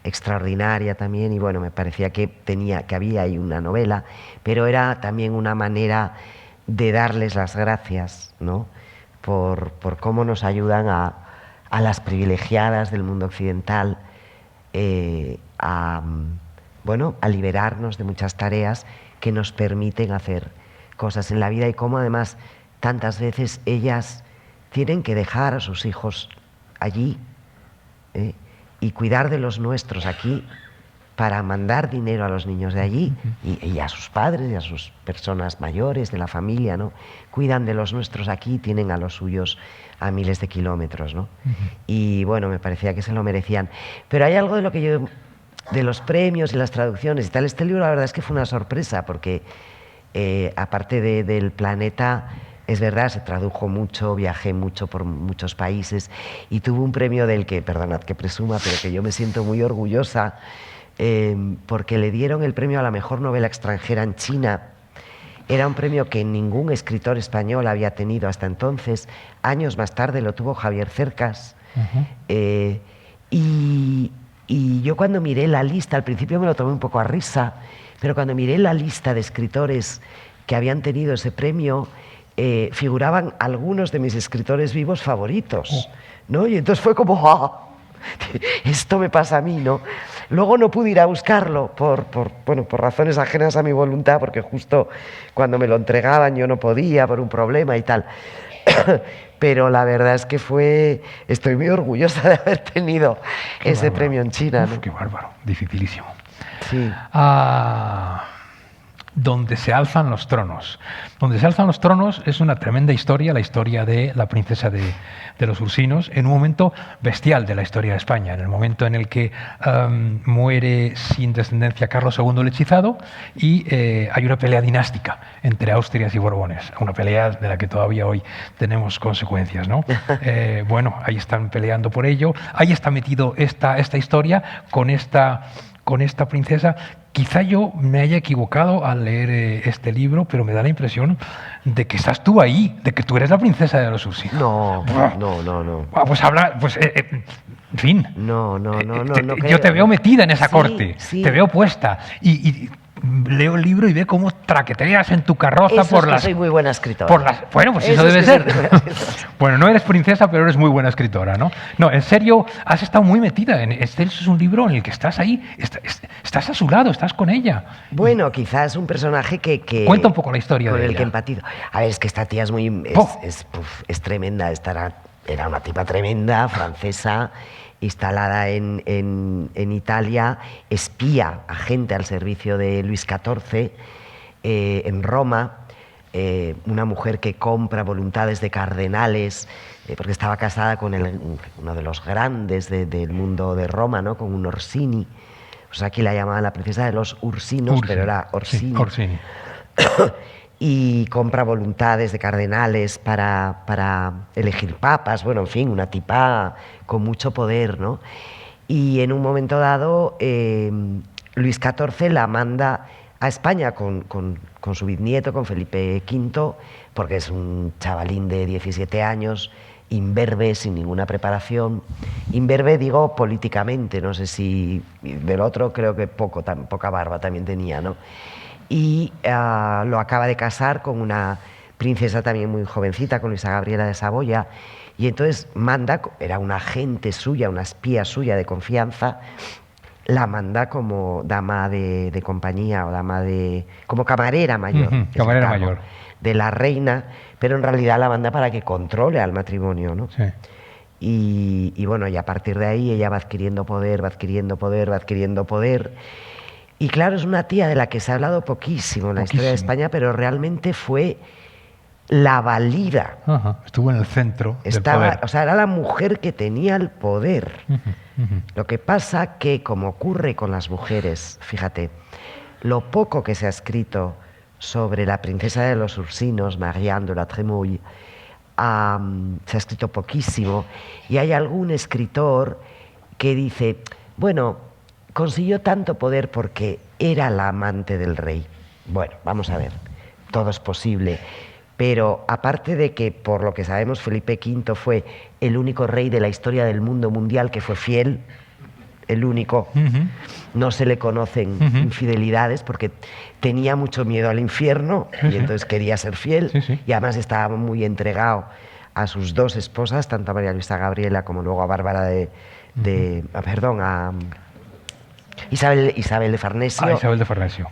extraordinaria también, y bueno, me parecía que había ahí una novela, pero era también una manera de darles las gracias, ¿no? Por cómo nos ayudan a las privilegiadas del mundo occidental a liberarnos de muchas tareas que nos permiten hacer cosas en la vida, y cómo además tantas veces ellas tienen que dejar a sus hijos allí y cuidar de los nuestros aquí para mandar dinero a los niños de allí y a sus padres y a sus personas mayores de la familia, ¿no? Cuidan de los nuestros aquí, tienen a los suyos a miles de kilómetros, ¿no? Y bueno, me parecía que se lo merecían. Pero hay algo de los premios y las traducciones y tal. Este libro la verdad es que fue una sorpresa porque aparte del Planeta, es verdad, se tradujo mucho, viajé mucho por muchos países y tuvo un premio del que, perdonad que presuma, pero que yo me siento muy orgullosa, porque le dieron el premio a la mejor novela extranjera en China. Era un premio que ningún escritor español había tenido hasta entonces. Años más tarde lo tuvo Javier Cercas. Y yo cuando miré la lista, al principio me lo tomé un poco a risa, pero cuando miré la lista de escritores que habían tenido ese premio, figuraban algunos de mis escritores vivos favoritos, ¿no? Y entonces fue como, ¡ah! Esto me pasa a mí, ¿no? Luego no pude ir a buscarlo por razones ajenas a mi voluntad, porque justo cuando me lo entregaban yo no podía por un problema y tal. Pero la verdad es que estoy muy orgullosa de haber tenido ese premio en China, ¿no? Qué bárbaro, dificilísimo. Sí. Donde se alzan los tronos. Donde se alzan los tronos es una tremenda historia, la historia de la princesa de los Ursinos, en un momento bestial de la historia de España, en el momento en el que muere sin descendencia Carlos II el Hechizado y hay una pelea dinástica entre Austrias y Borbones, una pelea de la que todavía hoy tenemos consecuencias, ¿no? Bueno, ahí están peleando por ello, ahí está metido esta historia con esta princesa. Quizá yo me haya equivocado al leer este libro, pero me da la impresión de que estás tú ahí, de que tú eres la princesa de los Ursinos. No. Pues habla, pues, en fin. No yo te veo metida en esa corte, sí. Te veo puesta y leo el libro y veo cómo traqueteas en tu carroza soy muy buena escritora. Bueno, pues eso debe ser. Bueno, no eres princesa, pero eres muy buena escritora, ¿no? No, en serio, has estado muy metida. Este es un libro en el que estás ahí, estás a su lado, estás con ella. Bueno, quizás es un personaje que cuenta un poco la historia con de el ella. que empatizo. A ver, es que esta tía es tremenda. Era una tipa tremenda, francesa, instalada en Italia, espía, agente al servicio de Luis XIV en Roma, una mujer que compra voluntades de cardenales, porque estaba casada con uno de los grandes del mundo de Roma, ¿no? Con un Orsini. Pues aquí la llamaban la princesa de los Ursinos, pero era Orsini. Sí, Orsini. Y compra voluntades de cardenales para elegir papas, bueno, en fin, una tipa con mucho poder, ¿no? Y en un momento dado, Luis XIV la manda a España con su bisnieto, con Felipe V, porque es un chavalín de 17 años, imberbe, sin ninguna preparación. Imberbe digo políticamente, no sé si del otro creo que poca barba también tenía, ¿no? Y lo acaba de casar con una princesa también muy jovencita, con Luisa Gabriela de Saboya, y entonces manda, era una agente suya, una espía suya de confianza, la manda como dama de compañía o como camarera mayor, camarera mayor de la reina, pero en realidad la manda para que controle al matrimonio, ¿no? Sí. Y bueno, y a partir de ahí ella va adquiriendo poder, va adquiriendo poder, va adquiriendo poder. Y claro, es una tía de la que se ha hablado poquísimo en la historia de España, pero realmente fue la valida. Estuvo en el centro del poder. O sea, era la mujer que tenía el poder. Lo que pasa que, como ocurre con las mujeres, fíjate, lo poco que se ha escrito sobre la princesa de los Ursinos, Marianne de la Trémouille, se ha escrito poquísimo, y hay algún escritor que dice, bueno, consiguió tanto poder porque era la amante del rey. Bueno, vamos a ver, todo es posible. Pero aparte de que, por lo que sabemos, Felipe V fue el único rey de la historia del mundo mundial que fue fiel, el único, no se le conocen infidelidades porque tenía mucho miedo al infierno y entonces quería ser fiel y además estaba muy entregado a sus dos esposas, tanto a María Luisa Gabriela como luego a Bárbara a Isabel de Farnesio. Isabel de Farnesio.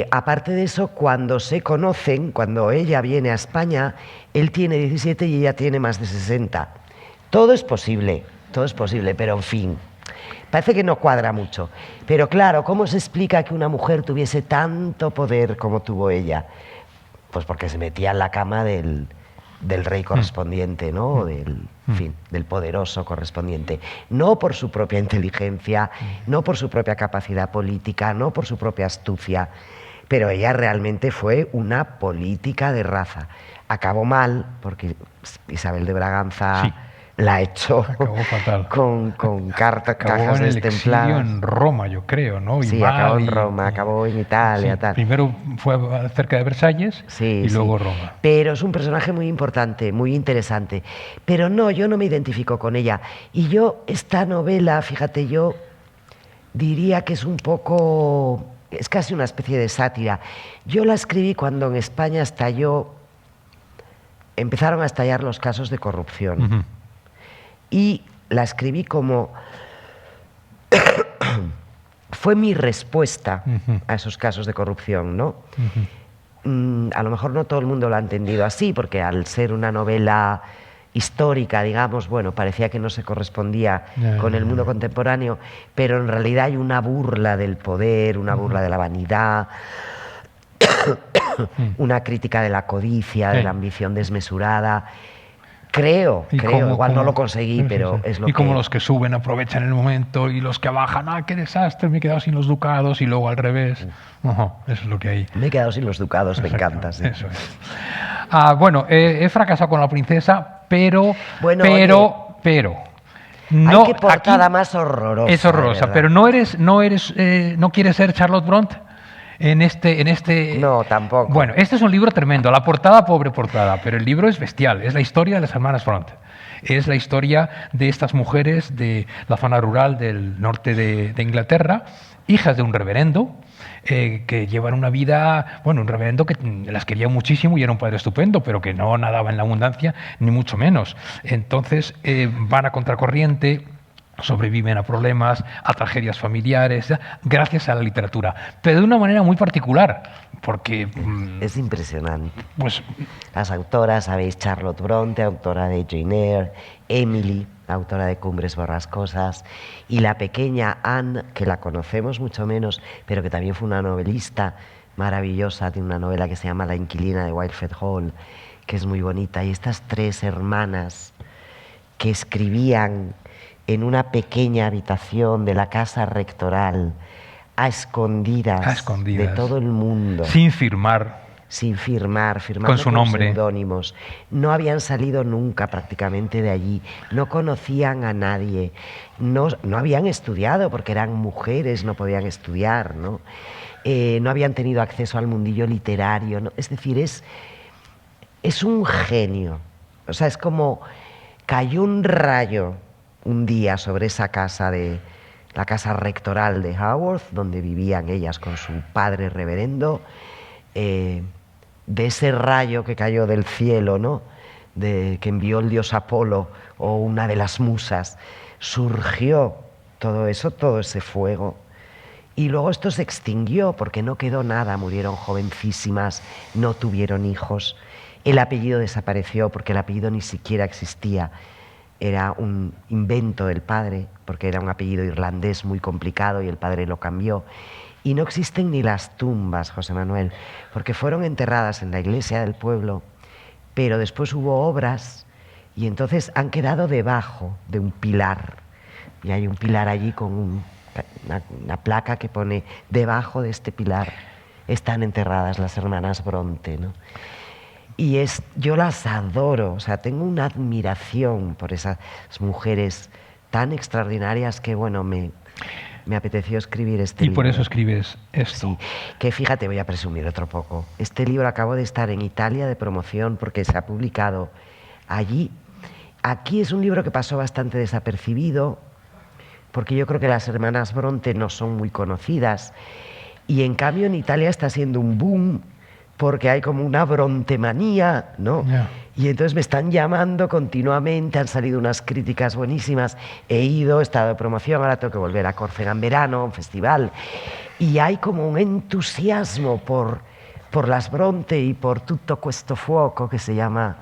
Aparte de eso, cuando se conocen, cuando ella viene a España, él tiene 17 y ella tiene más de 60. Todo es posible, pero en fin, parece que no cuadra mucho. Pero claro, ¿cómo se explica que una mujer tuviese tanto poder como tuvo ella? Pues porque se metía en la cama del rey correspondiente, ¿no? Del poderoso correspondiente. No por su propia inteligencia, no por su propia capacidad política, no por su propia astucia, pero ella realmente fue una política de raza. Acabó mal, porque Isabel de Braganza la echó con cajas destempladas. En Roma, yo creo, ¿no? Sí, acabó en Roma, acabó en Italia. Tal. Primero fue cerca de Versalles y luego Roma. Pero es un personaje muy importante, muy interesante. Pero no, yo no me identifico con ella. Y yo, esta novela, fíjate, yo diría que es un poco... Es casi una especie de sátira. Yo la escribí cuando en España empezaron a estallar los casos de corrupción. Y la escribí como... fue mi respuesta a esos casos de corrupción, ¿no? A lo mejor no todo el mundo lo ha entendido así, porque al ser una novela histórica, digamos, bueno, parecía que no se correspondía con el mundo contemporáneo, pero en realidad hay una burla del poder, una burla de la vanidad, una crítica de la codicia, de la ambición desmesurada. Creo, igual no lo conseguí, pero es lo que... Y como los que suben aprovechan el momento y los que bajan, qué desastre, me he quedado sin los ducados, y luego al revés. Eso es lo que hay. Me he quedado sin los ducados, me encanta. Sí. Eso es. Bueno, he fracasado con la princesa, pero... Bueno, no, qué portada más horrorosa. Es horrorosa, pero no quieres ser Charlotte Brontë. En este... No, tampoco. Bueno, este es un libro tremendo. La portada, pobre portada, pero el libro es bestial. Es la historia de las hermanas Brontë. Es la historia de estas mujeres de la zona rural del norte de Inglaterra, hijas de un reverendo, que llevan una vida... Bueno, un reverendo que las quería muchísimo y era un padre estupendo, pero que no nadaba en la abundancia, ni mucho menos. Entonces van a contracorriente, sobreviven a problemas, a tragedias familiares, gracias a la literatura, pero de una manera muy particular, porque... es impresionante. Pues, las autoras, sabéis, Charlotte Brontë, autora de Jane Eyre, Emily, autora de Cumbres Borrascosas, y la pequeña Anne, que la conocemos mucho menos, pero que también fue una novelista maravillosa, tiene una novela que se llama La inquilina de Whiteford Hall, que es muy bonita, y estas tres hermanas que escribían en una pequeña habitación de la casa rectoral, a escondidas de todo el mundo. Sin firmar, con su nombre. Seudónimos. No habían salido nunca prácticamente de allí, no conocían a nadie, no habían estudiado porque eran mujeres, no podían estudiar, ¿no? No habían tenido acceso al mundillo literario, ¿no? Es decir, es un genio O sea, es como cayó un rayo un día sobre esa casa la casa rectoral de Haworth, donde vivían ellas con su padre reverendo, de ese rayo que cayó del cielo, ¿no? Que envió el dios Apolo o una de las musas, surgió todo eso, todo ese fuego. Y luego esto se extinguió porque no quedó nada, murieron jovencísimas, no tuvieron hijos. El apellido desapareció porque el apellido ni siquiera existía. Era un invento del padre, porque era un apellido irlandés muy complicado y el padre lo cambió. Y no existen ni las tumbas, José Manuel, porque fueron enterradas en la iglesia del pueblo, pero después hubo obras y entonces han quedado debajo de un pilar. Y hay un pilar allí con una placa que pone debajo de este pilar están enterradas las hermanas Bronte, ¿no? Y yo las adoro, o sea, tengo una admiración por esas mujeres tan extraordinarias que, bueno, me apeteció escribir este libro. Y por eso escribes esto. Sí, que fíjate, voy a presumir otro poco. Este libro acabo de estar en Italia de promoción porque se ha publicado allí. Aquí es un libro que pasó bastante desapercibido, porque yo creo que las hermanas Bronte no son muy conocidas. Y en cambio en Italia está siendo un boom, porque hay como una brontemanía, ¿no? Yeah. Y entonces me están llamando continuamente, han salido unas críticas buenísimas, he estado de promoción, ahora tengo que volver a Córcega en verano, un festival, y hay como un entusiasmo por las Bronte y por Tutto questo fuoco, que se llama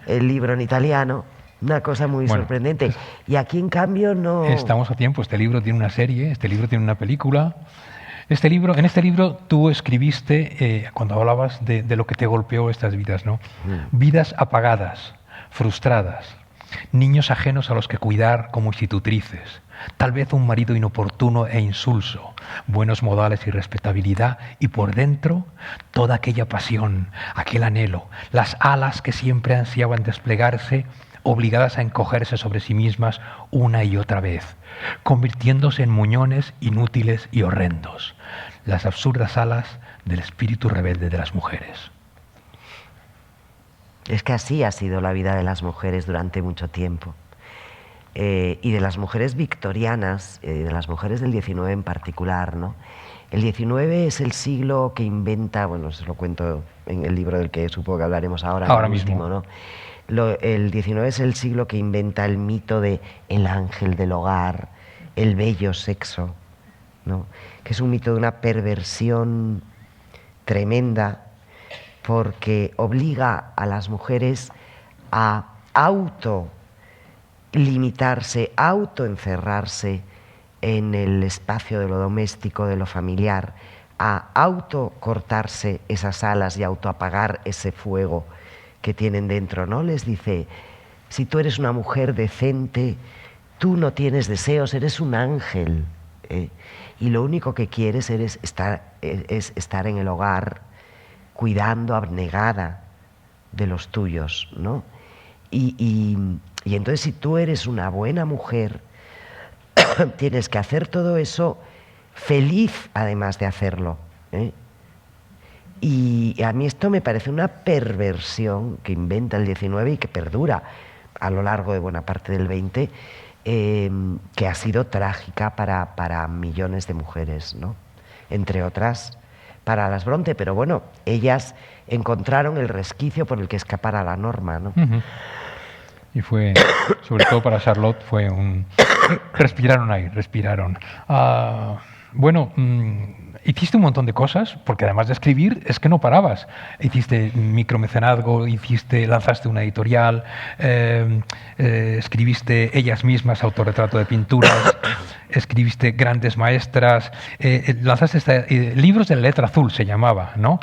el libro en italiano, una cosa muy sorprendente. Y aquí en cambio no... Estamos a tiempo, este libro tiene una serie, este libro tiene una película... En este libro tú escribiste, cuando hablabas de lo que te golpeó estas vidas, ¿no? Vidas apagadas, frustradas, niños ajenos a los que cuidar como institutrices, tal vez un marido inoportuno e insulso, buenos modales y respetabilidad, y por dentro toda aquella pasión, aquel anhelo, las alas que siempre ansiaban desplegarse, obligadas a encogerse sobre sí mismas una y otra vez, convirtiéndose en muñones inútiles y horrendos, las absurdas alas del espíritu rebelde de las mujeres. Es que así ha sido la vida de las mujeres durante mucho tiempo. Y de las mujeres victorianas, de las mujeres del XIX en particular, ¿no? El XIX es el siglo que inventa, bueno, os lo cuento en el libro del que supongo que hablaremos ahora mismo, último, ¿no? El XIX es el siglo que inventa el mito de el ángel del hogar, el bello sexo, ¿no? Que es un mito de una perversión tremenda porque obliga a las mujeres a autolimitarse, autoencerrarse en el espacio de lo doméstico, de lo familiar, a autocortarse esas alas y autoapagar ese fuego que tienen dentro, ¿no? Les dice, si tú eres una mujer decente, tú no tienes deseos, eres un ángel, y lo único que quieres es estar en el hogar, cuidando abnegada de los tuyos, ¿no? Y entonces si tú eres una buena mujer, tienes que hacer todo eso feliz además de hacerlo, ¿eh? Y a mí esto me parece una perversión que inventa el XIX y que perdura a lo largo de buena parte del XX, que ha sido trágica para millones de mujeres, ¿no? Entre otras para las Bronte, pero bueno, ellas encontraron el resquicio por el que escapar a la norma, ¿no? Y fue, sobre todo para Charlotte, fue un... respiraron ahí, respiraron. Bueno, hiciste un montón de cosas, porque además de escribir, es que no parabas. Hiciste micromecenazgo, lanzaste una editorial, escribiste ellas mismas autorretrato de pinturas, escribiste grandes maestras, lanzaste libros de la letra azul, se llamaba, ¿no?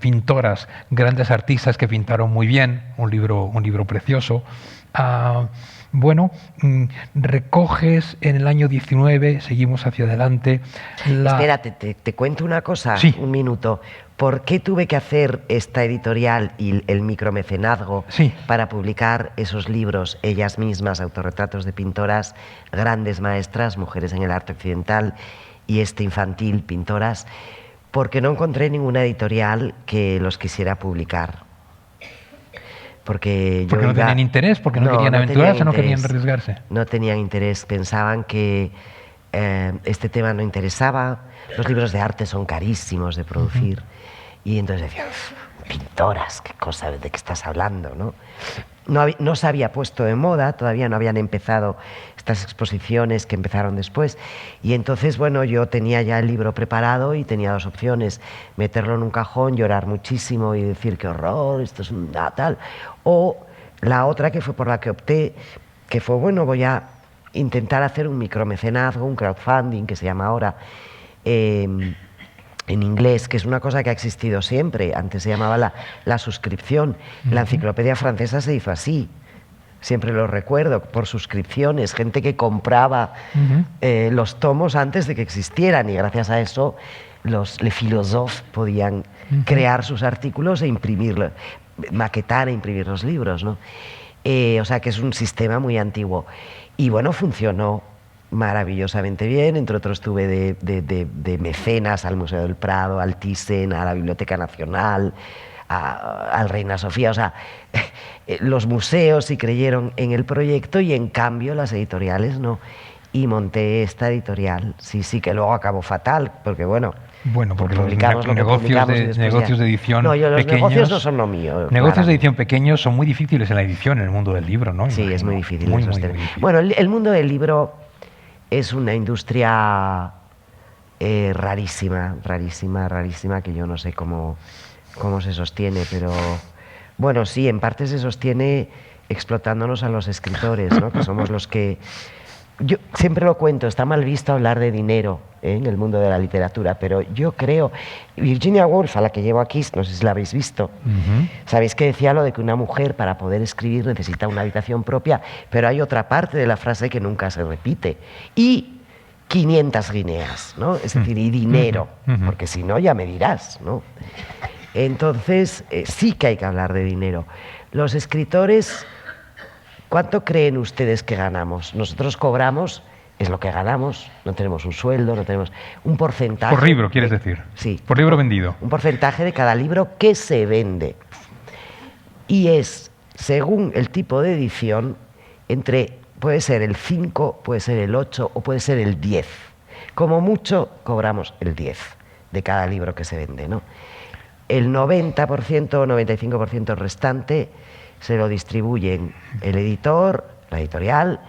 Pintoras, grandes artistas que pintaron muy bien, un libro precioso. Bueno, recoges en el año 19, seguimos hacia adelante. Espérate, te cuento una cosa, sí. Un minuto. ¿Por qué tuve que hacer esta editorial y el micromecenazgo para publicar esos libros, ellas mismas, autorretratos de pintoras, grandes maestras, mujeres en el arte occidental, y este infantil, pintoras? Porque no encontré ninguna editorial que los quisiera publicar. Porque no tenían interés, porque no querían aventurarse, no querían arriesgarse. No tenían interés, pensaban que este tema no interesaba, los libros de arte son carísimos de producir, y entonces decían, pintoras, qué cosa, ¿de qué estás hablando?, ¿no? No se había puesto de moda, todavía no habían empezado estas exposiciones que empezaron después, y entonces, bueno, yo tenía ya el libro preparado y tenía dos opciones: meterlo en un cajón, llorar muchísimo y decir qué horror, esto es tal, o la otra, que fue por la que opté, que fue, bueno, voy a intentar hacer un micromecenazgo, un crowdfunding, que se llama ahora, en inglés, que es una cosa que ha existido siempre. Antes se llamaba la suscripción. La enciclopedia francesa se hizo así. Siempre lo recuerdo, por suscripciones, gente que compraba los tomos antes de que existieran, y gracias a eso les philosophes podían crear sus artículos e imprimirlos, maquetar e imprimir los libros, ¿no? O sea que es un sistema muy antiguo. Y bueno, funcionó maravillosamente bien. Entre otros, tuve de mecenas al Museo del Prado, al Thyssen, a la Biblioteca Nacional, al Reina Sofía. O sea, los museos sí creyeron en el proyecto, y en cambio las editoriales no. Y monté esta editorial. Sí, que luego acabó fatal, porque bueno, porque publicamos los negocios de edición no, los pequeños, negocios no son lo mío. Negocios de edición pequeños son muy difíciles en la edición, en el mundo del libro, ¿no? Sí, es muy difícil. Muy difícil. Bueno, el mundo del libro es una industria rarísima, que yo no sé cómo se sostiene, pero bueno, sí, en parte se sostiene explotándonos a los escritores, ¿no? Que somos los que... Yo siempre lo cuento, está mal visto hablar de dinero en el mundo de la literatura, pero yo creo... Virginia Woolf, a la que llevo aquí, no sé si la habéis visto, sabéis que decía lo de que una mujer, para poder escribir, necesita una habitación propia, pero hay otra parte de la frase que nunca se repite: y 500 guineas, ¿no? Es decir, y dinero, porque si no ya me dirás, ¿no? Entonces, sí que hay que hablar de dinero. Los escritores, ¿cuánto creen ustedes que ganamos? Nosotros cobramos, es lo que ganamos, no tenemos un sueldo, no tenemos un porcentaje... Por libro, ¿quieres decir? Sí. Por libro vendido. Un porcentaje de cada libro que se vende. Y es, según el tipo de edición, puede ser el 5, puede ser el 8 o puede ser el 10. Como mucho, cobramos el 10 de cada libro que se vende, ¿no? El 90% o 95% restante se lo distribuyen el editor, la editorial,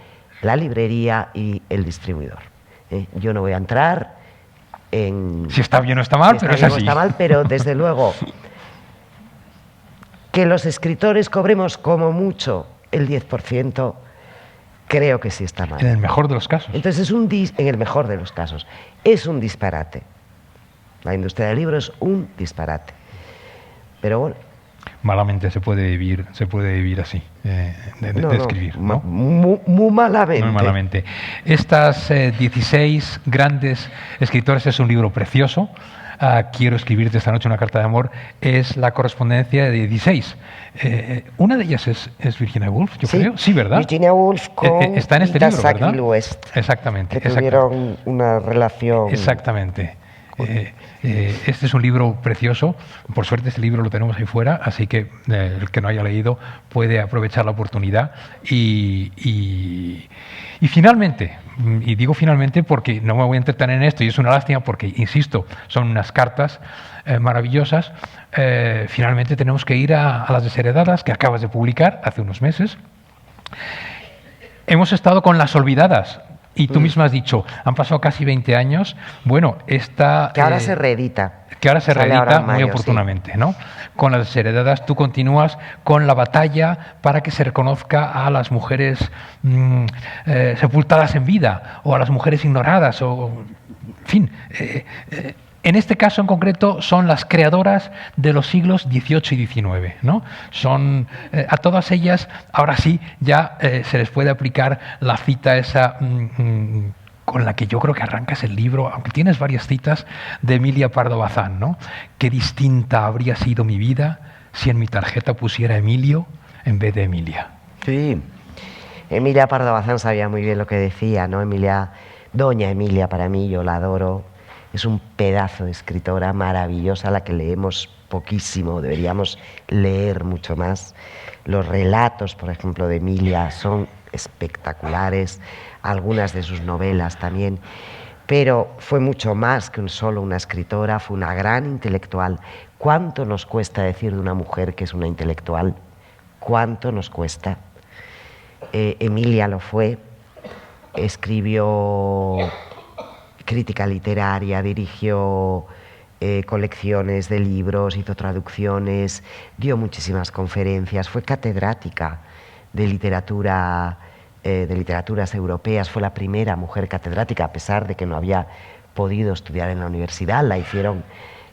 la librería y el distribuidor. Yo no voy a entrar en... Si está bien o está mal, pero es así. Está mal, pero desde luego que los escritores cobremos como mucho el 10%, creo que sí está mal. En el mejor de los casos. Entonces, en el mejor de los casos, es un disparate. La industria del libro es un disparate. Pero bueno... Malamente se puede vivir así, de escribir, ¿no? Muy malamente. Muy malamente. Estas 16 grandes escritores, es un libro precioso. Quiero escribirte esta noche una carta de amor. Es la correspondencia de 16. Una de ellas es Virginia Woolf, yo creo. Sí, ¿verdad? Virginia Woolf con está en este libro, ¿verdad? Sackville West. Exactamente. Que tuvieron una relación... Exactamente. Este es un libro precioso. Por suerte este libro lo tenemos ahí fuera, así que el que no haya leído puede aprovechar la oportunidad. Y finalmente, y digo finalmente porque no me voy a entretener en esto, y es una lástima porque, insisto, son unas cartas maravillosas. Finalmente tenemos que ir a Las desheredadas, que acabas de publicar hace unos meses. Hemos estado con Las olvidadas. Y tú misma has dicho, han pasado casi 20 años. Bueno, esta... Que ahora se reedita. Que ahora se reedita muy oportunamente, sí. ¿No? Con Las desheredadas tú continúas con la batalla para que se reconozca a las mujeres sepultadas en vida, o a las mujeres ignoradas, o... En fin... En este caso en concreto son las creadoras de los siglos XVIII y XIX, ¿no? Son a todas ellas, ahora sí, ya se les puede aplicar la cita esa con la que yo creo que arrancas el libro, aunque tienes varias citas, de Emilia Pardo Bazán, ¿no? Qué distinta habría sido mi vida si en mi tarjeta pusiera Emilio en vez de Emilia. Sí. Emilia Pardo Bazán sabía muy bien lo que decía, ¿no? Doña Emilia, para mí, yo la adoro. Es un pedazo de escritora maravillosa, a la que leemos poquísimo, deberíamos leer mucho más. Los relatos, por ejemplo, de Emilia son espectaculares, algunas de sus novelas también, pero fue mucho más que solo una escritora, fue una gran intelectual. ¿Cuánto nos cuesta decir de una mujer que es una intelectual? ¿Cuánto nos cuesta? Emilia lo fue, escribió crítica literaria, dirigió colecciones de libros, hizo traducciones, dio muchísimas conferencias, fue catedrática de literatura, de literaturas europeas, fue la primera mujer catedrática, a pesar de que no había podido estudiar en la universidad, la hicieron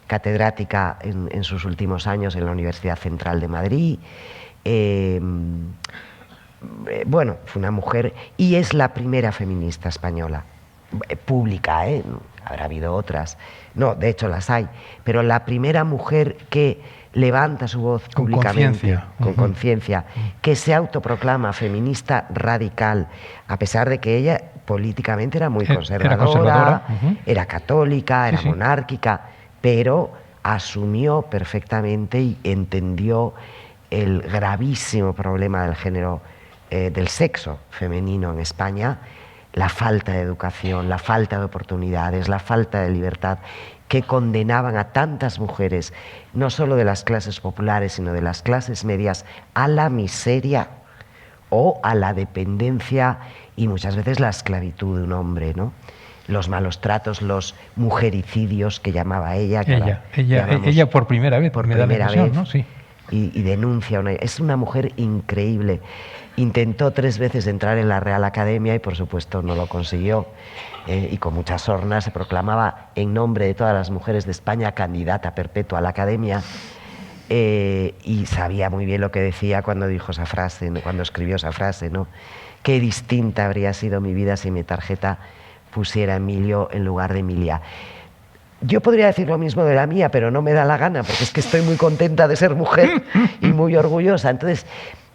catedrática en sus últimos años en la Universidad Central de Madrid. Bueno, fue una mujer y es la primera feminista española, pública, habrá habido otras, no, de hecho las hay, pero la primera mujer que levanta su voz públicamente, con conciencia, que se autoproclama feminista radical, a pesar de que ella políticamente era muy conservadora, era católica, era monárquica, pero asumió perfectamente y entendió el gravísimo problema del género, del sexo femenino en España, la falta de educación, la falta de oportunidades, la falta de libertad, que condenaban a tantas mujeres, no solo de las clases populares, sino de las clases medias, a la miseria o a la dependencia y muchas veces la esclavitud de un hombre, ¿no? Los malos tratos, los mujericidios que llamaba ella. Que ella por primera vez, por primera vez, ¿no? Sí. Y denuncia, es una mujer increíble. Intentó 3 veces entrar en la Real Academia y por supuesto no lo consiguió, y con mucha sorna se proclamaba en nombre de todas las mujeres de España candidata perpetua a la Academia, y sabía muy bien lo que decía cuando dijo esa frase, cuando escribió esa frase, ¿no? Qué distinta habría sido mi vida si mi tarjeta pusiera Emilio en lugar de Emilia. Yo podría decir lo mismo de la mía, pero no me da la gana, porque es que estoy muy contenta de ser mujer y muy orgullosa. Entonces,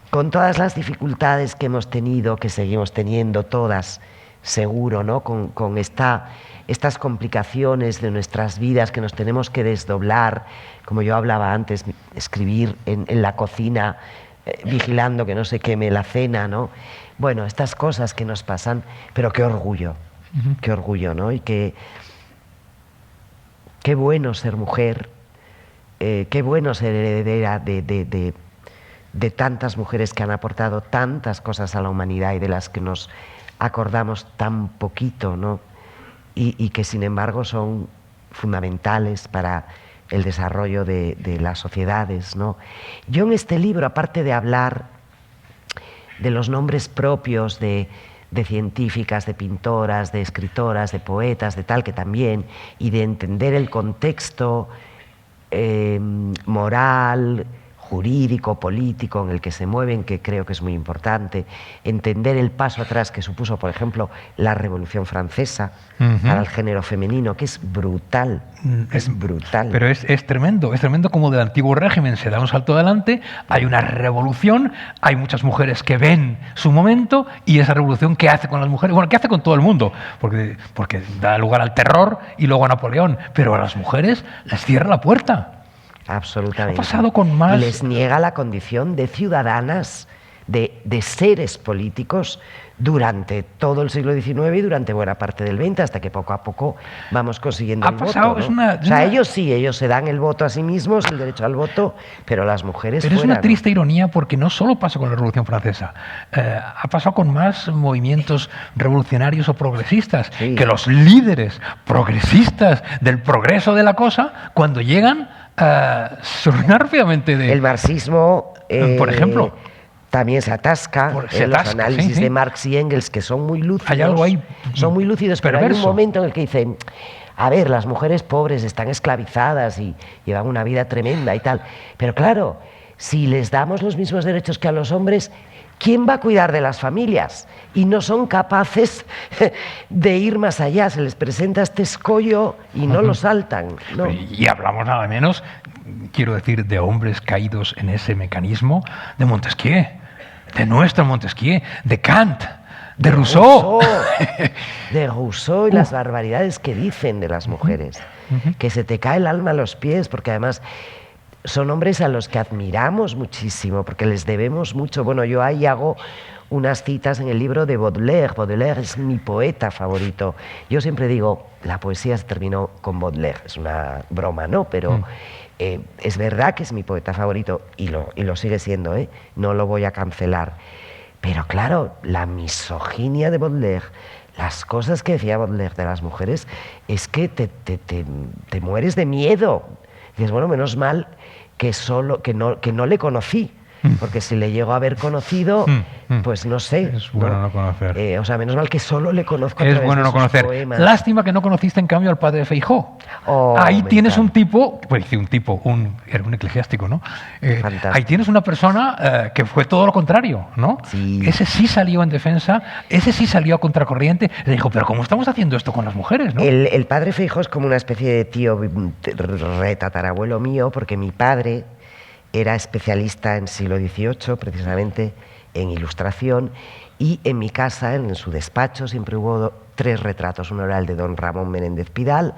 con todas las dificultades que hemos tenido, que seguimos teniendo todas, seguro, ¿no? Con estas complicaciones de nuestras vidas que nos tenemos que desdoblar, como yo hablaba antes, escribir en la cocina, vigilando que no se queme la cena, ¿no? Bueno, estas cosas que nos pasan, pero qué orgullo, ¿no? Y qué bueno ser mujer, qué bueno ser heredera de tantas mujeres que han aportado tantas cosas a la humanidad y de las que nos acordamos tan poquito, ¿no? Y que sin embargo son fundamentales para el desarrollo de las sociedades, ¿no? Yo en este libro, aparte de hablar de los nombres propios de científicas, de pintoras, de escritoras, de poetas, de tal, que también, y de entender el contexto moral, jurídico, político en el que se mueven, que creo que es muy importante, entender el paso atrás que supuso, por ejemplo, la Revolución Francesa para el género femenino, que es brutal, es brutal. Pero es tremendo como del antiguo régimen se da un salto adelante, hay una revolución, hay muchas mujeres que ven su momento y esa revolución, ¿qué hace con las mujeres? Bueno, ¿qué hace con todo el mundo? Porque da lugar al terror y luego a Napoleón, pero a las mujeres les cierra la puerta. Absolutamente. Ha pasado con más. Les niega la condición de ciudadanas, de seres políticos durante todo el siglo XIX y durante buena parte del XX, hasta que poco a poco vamos consiguiendo el voto, ¿no? O sea, ellos se dan el voto a sí mismos, el derecho al voto, pero las mujeres Pero fuera, es una triste ironía, porque no solo pasó con la Revolución Francesa, ha pasado con más movimientos revolucionarios o progresistas, que los líderes progresistas del progreso de la cosa, cuando llegan, son rápidamente de... El marxismo, por ejemplo, también se atasca en los análisis de Marx y Engels, que son muy lúcidos. Hay algo ahí son muy lúcidos, pero perverso. hay un momento en el que dicen, a ver, las mujeres pobres están esclavizadas y llevan una vida tremenda y tal. Pero claro, si les damos los mismos derechos que a los hombres, ¿quién va a cuidar de las familias? Y no son capaces de ir más allá. Se les presenta este escollo y no lo saltan, ¿no? Y hablamos nada menos, quiero decir, de hombres caídos en ese mecanismo, de Montesquieu, de nuestro Montesquieu, de Kant, de Rousseau. De Rousseau y las barbaridades que dicen de las mujeres. Que se te cae el alma a los pies, porque además son hombres a los que admiramos muchísimo, porque les debemos mucho. Bueno, yo ahí hago unas citas en el libro de Baudelaire. Baudelaire es mi poeta favorito. Yo siempre digo, la poesía se terminó con Baudelaire. Es una broma, ¿no? Pero es verdad que es mi poeta favorito y lo sigue siendo, ¿eh? No lo voy a cancelar. Pero claro, la misoginia de Baudelaire, las cosas que decía Baudelaire de las mujeres, es que te mueres de miedo. Dices, bueno, menos mal que no le conocí, porque si le llego a haber conocido, pues no sé. Es bueno no conocer. O sea, menos mal que solo le conozco a Es través bueno de no sus conocer. poemas. Lástima que no conociste en cambio al padre de Feijó. Oh, ahí me tienes encanta. un tipo, pues sí, era un eclesiástico, ¿no? Fantástico. Ahí tienes una persona que fue todo lo contrario, ¿no? Sí. Ese sí salió en defensa, ese sí salió a contracorriente. Le dijo, pero ¿cómo estamos haciendo esto con las mujeres, no? El padre Feijó es como una especie de tío retatarabuelo mío, porque mi padre era especialista en siglo XVIII, precisamente en ilustración, y en mi casa, en su despacho, siempre hubo 3 retratos. Uno era el de don Ramón Menéndez Pidal,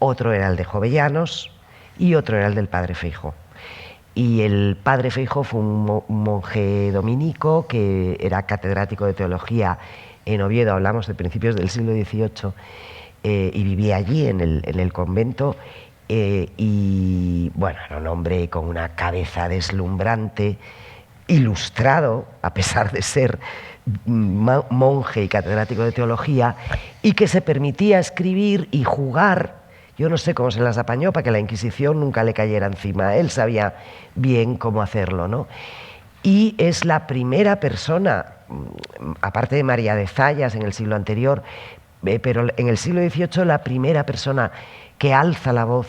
otro era el de Jovellanos y otro era el del padre Feijó. Y el padre Feijó fue un monje dominico que era catedrático de teología en Oviedo, hablamos de principios del siglo XVIII, y vivía allí en el convento. Y bueno, era un hombre con una cabeza deslumbrante, ilustrado, a pesar de ser monje y catedrático de teología, y que se permitía escribir y jugar. Yo no sé cómo se las apañó para que la Inquisición nunca le cayera encima. Él sabía bien cómo hacerlo, ¿no? Y es la primera persona, aparte de María de Zayas en el siglo anterior, pero en el siglo XVIII la primera persona que alza la voz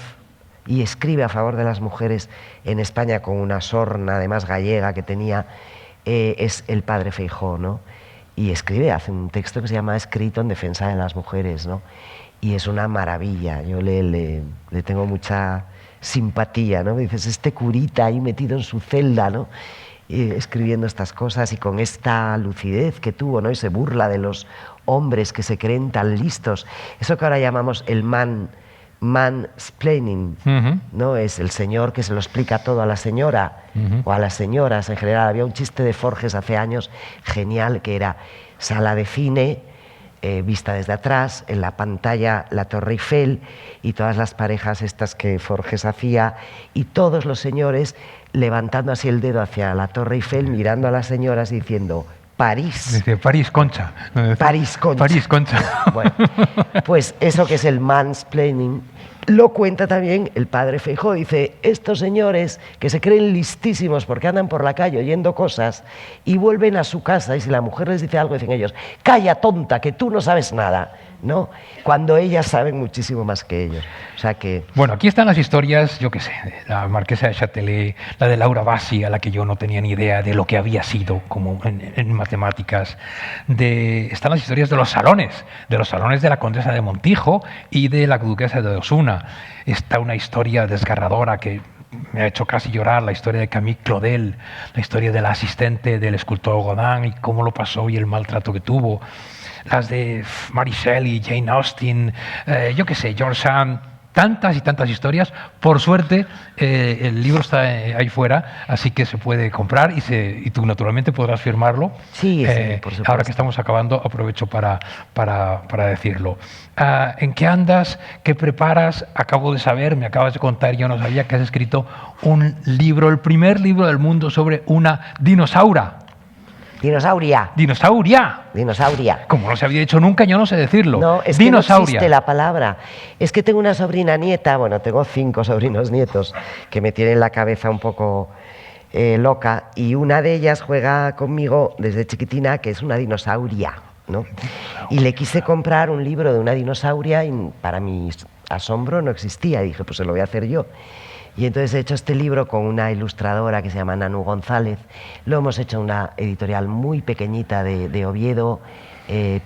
y escribe a favor de las mujeres en España con una sorna, además gallega, que tenía, es el padre Feijó, ¿no? Y hace un texto que se llama Escrito en defensa de las mujeres, ¿no? Y es una maravilla, yo le tengo mucha simpatía, ¿no? Dices, este curita ahí metido en su celda, ¿no? Escribiendo estas cosas y con esta lucidez que tuvo, ¿no? Y se burla de los hombres que se creen tan listos. Eso que ahora llamamos el mansplaining, ¿no? Es el señor que se lo explica todo a la señora o a las señoras en general. Había un chiste de Forges hace años genial que era sala de cine, vista desde atrás, en la pantalla la Torre Eiffel y todas las parejas estas que Forges hacía y todos los señores levantando así el dedo hacia la Torre Eiffel, mirando a las señoras y diciendo París. Dice, París Concha. París Concha. París Concha. Bueno, pues eso que es el mansplaining lo cuenta también el padre Feijó. Dice, estos señores que se creen listísimos porque andan por la calle oyendo cosas y vuelven a su casa y si la mujer les dice algo dicen ellos, calla tonta, que tú no sabes nada, ¿no? Cuando ellas saben muchísimo más que ellos. O sea que... Bueno, aquí están las historias, yo qué sé, de la marquesa de Châtelet, la de Laura Bassi, a la que yo no tenía ni idea de lo que había sido como en matemáticas. Están las historias de los salones de la condesa de Montijo y de la duquesa de Osuna. Está una historia desgarradora que me ha hecho casi llorar, la historia de Camille Claudel, la historia de la asistente del escultor Godin y cómo lo pasó y el maltrato que tuvo. Las de Mary Shelley, Jane Austen, yo qué sé, George Sand, tantas y tantas historias. Por suerte, el libro está ahí fuera, así que se puede comprar y tú naturalmente podrás firmarlo. Sí, sí, por supuesto. Ahora que estamos acabando, aprovecho para decirlo. ¿En qué andas? ¿Qué preparas? Acabo de saber, me acabas de contar, yo no sabía que has escrito un libro, el primer libro del mundo sobre una dinosauria. Dinosauria. Dinosauria. Como no se había dicho nunca, yo no sé decirlo. No, es que no existe la palabra. Es que tengo una sobrina nieta, bueno, tengo 5 sobrinos nietos que me tienen la cabeza un poco loca y una de ellas juega conmigo desde chiquitina, que es una dinosauria, ¿no? Y le quise comprar un libro de una dinosauria y para mi asombro no existía. Y dije, pues se lo voy a hacer yo. Y entonces he hecho este libro con una ilustradora que se llama Nanu González. Lo hemos hecho en una editorial muy pequeñita de Oviedo,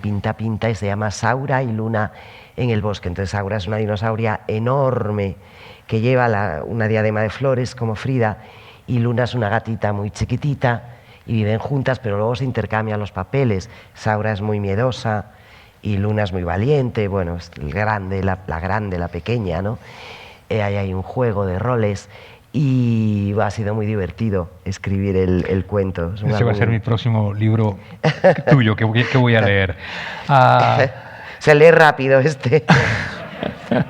Pinta, y se llama Saura y Luna en el bosque. Entonces Saura es una dinosauria enorme que lleva una diadema de flores como Frida y Luna es una gatita muy chiquitita y viven juntas, pero luego se intercambian los papeles. Saura es muy miedosa y Luna es muy valiente. Bueno, es el grande, la grande, la pequeña, ¿no? Ahí hay un juego de roles y ha sido muy divertido escribir el cuento. Ese va a ser mi próximo libro tuyo que voy a leer. Se lee rápido este.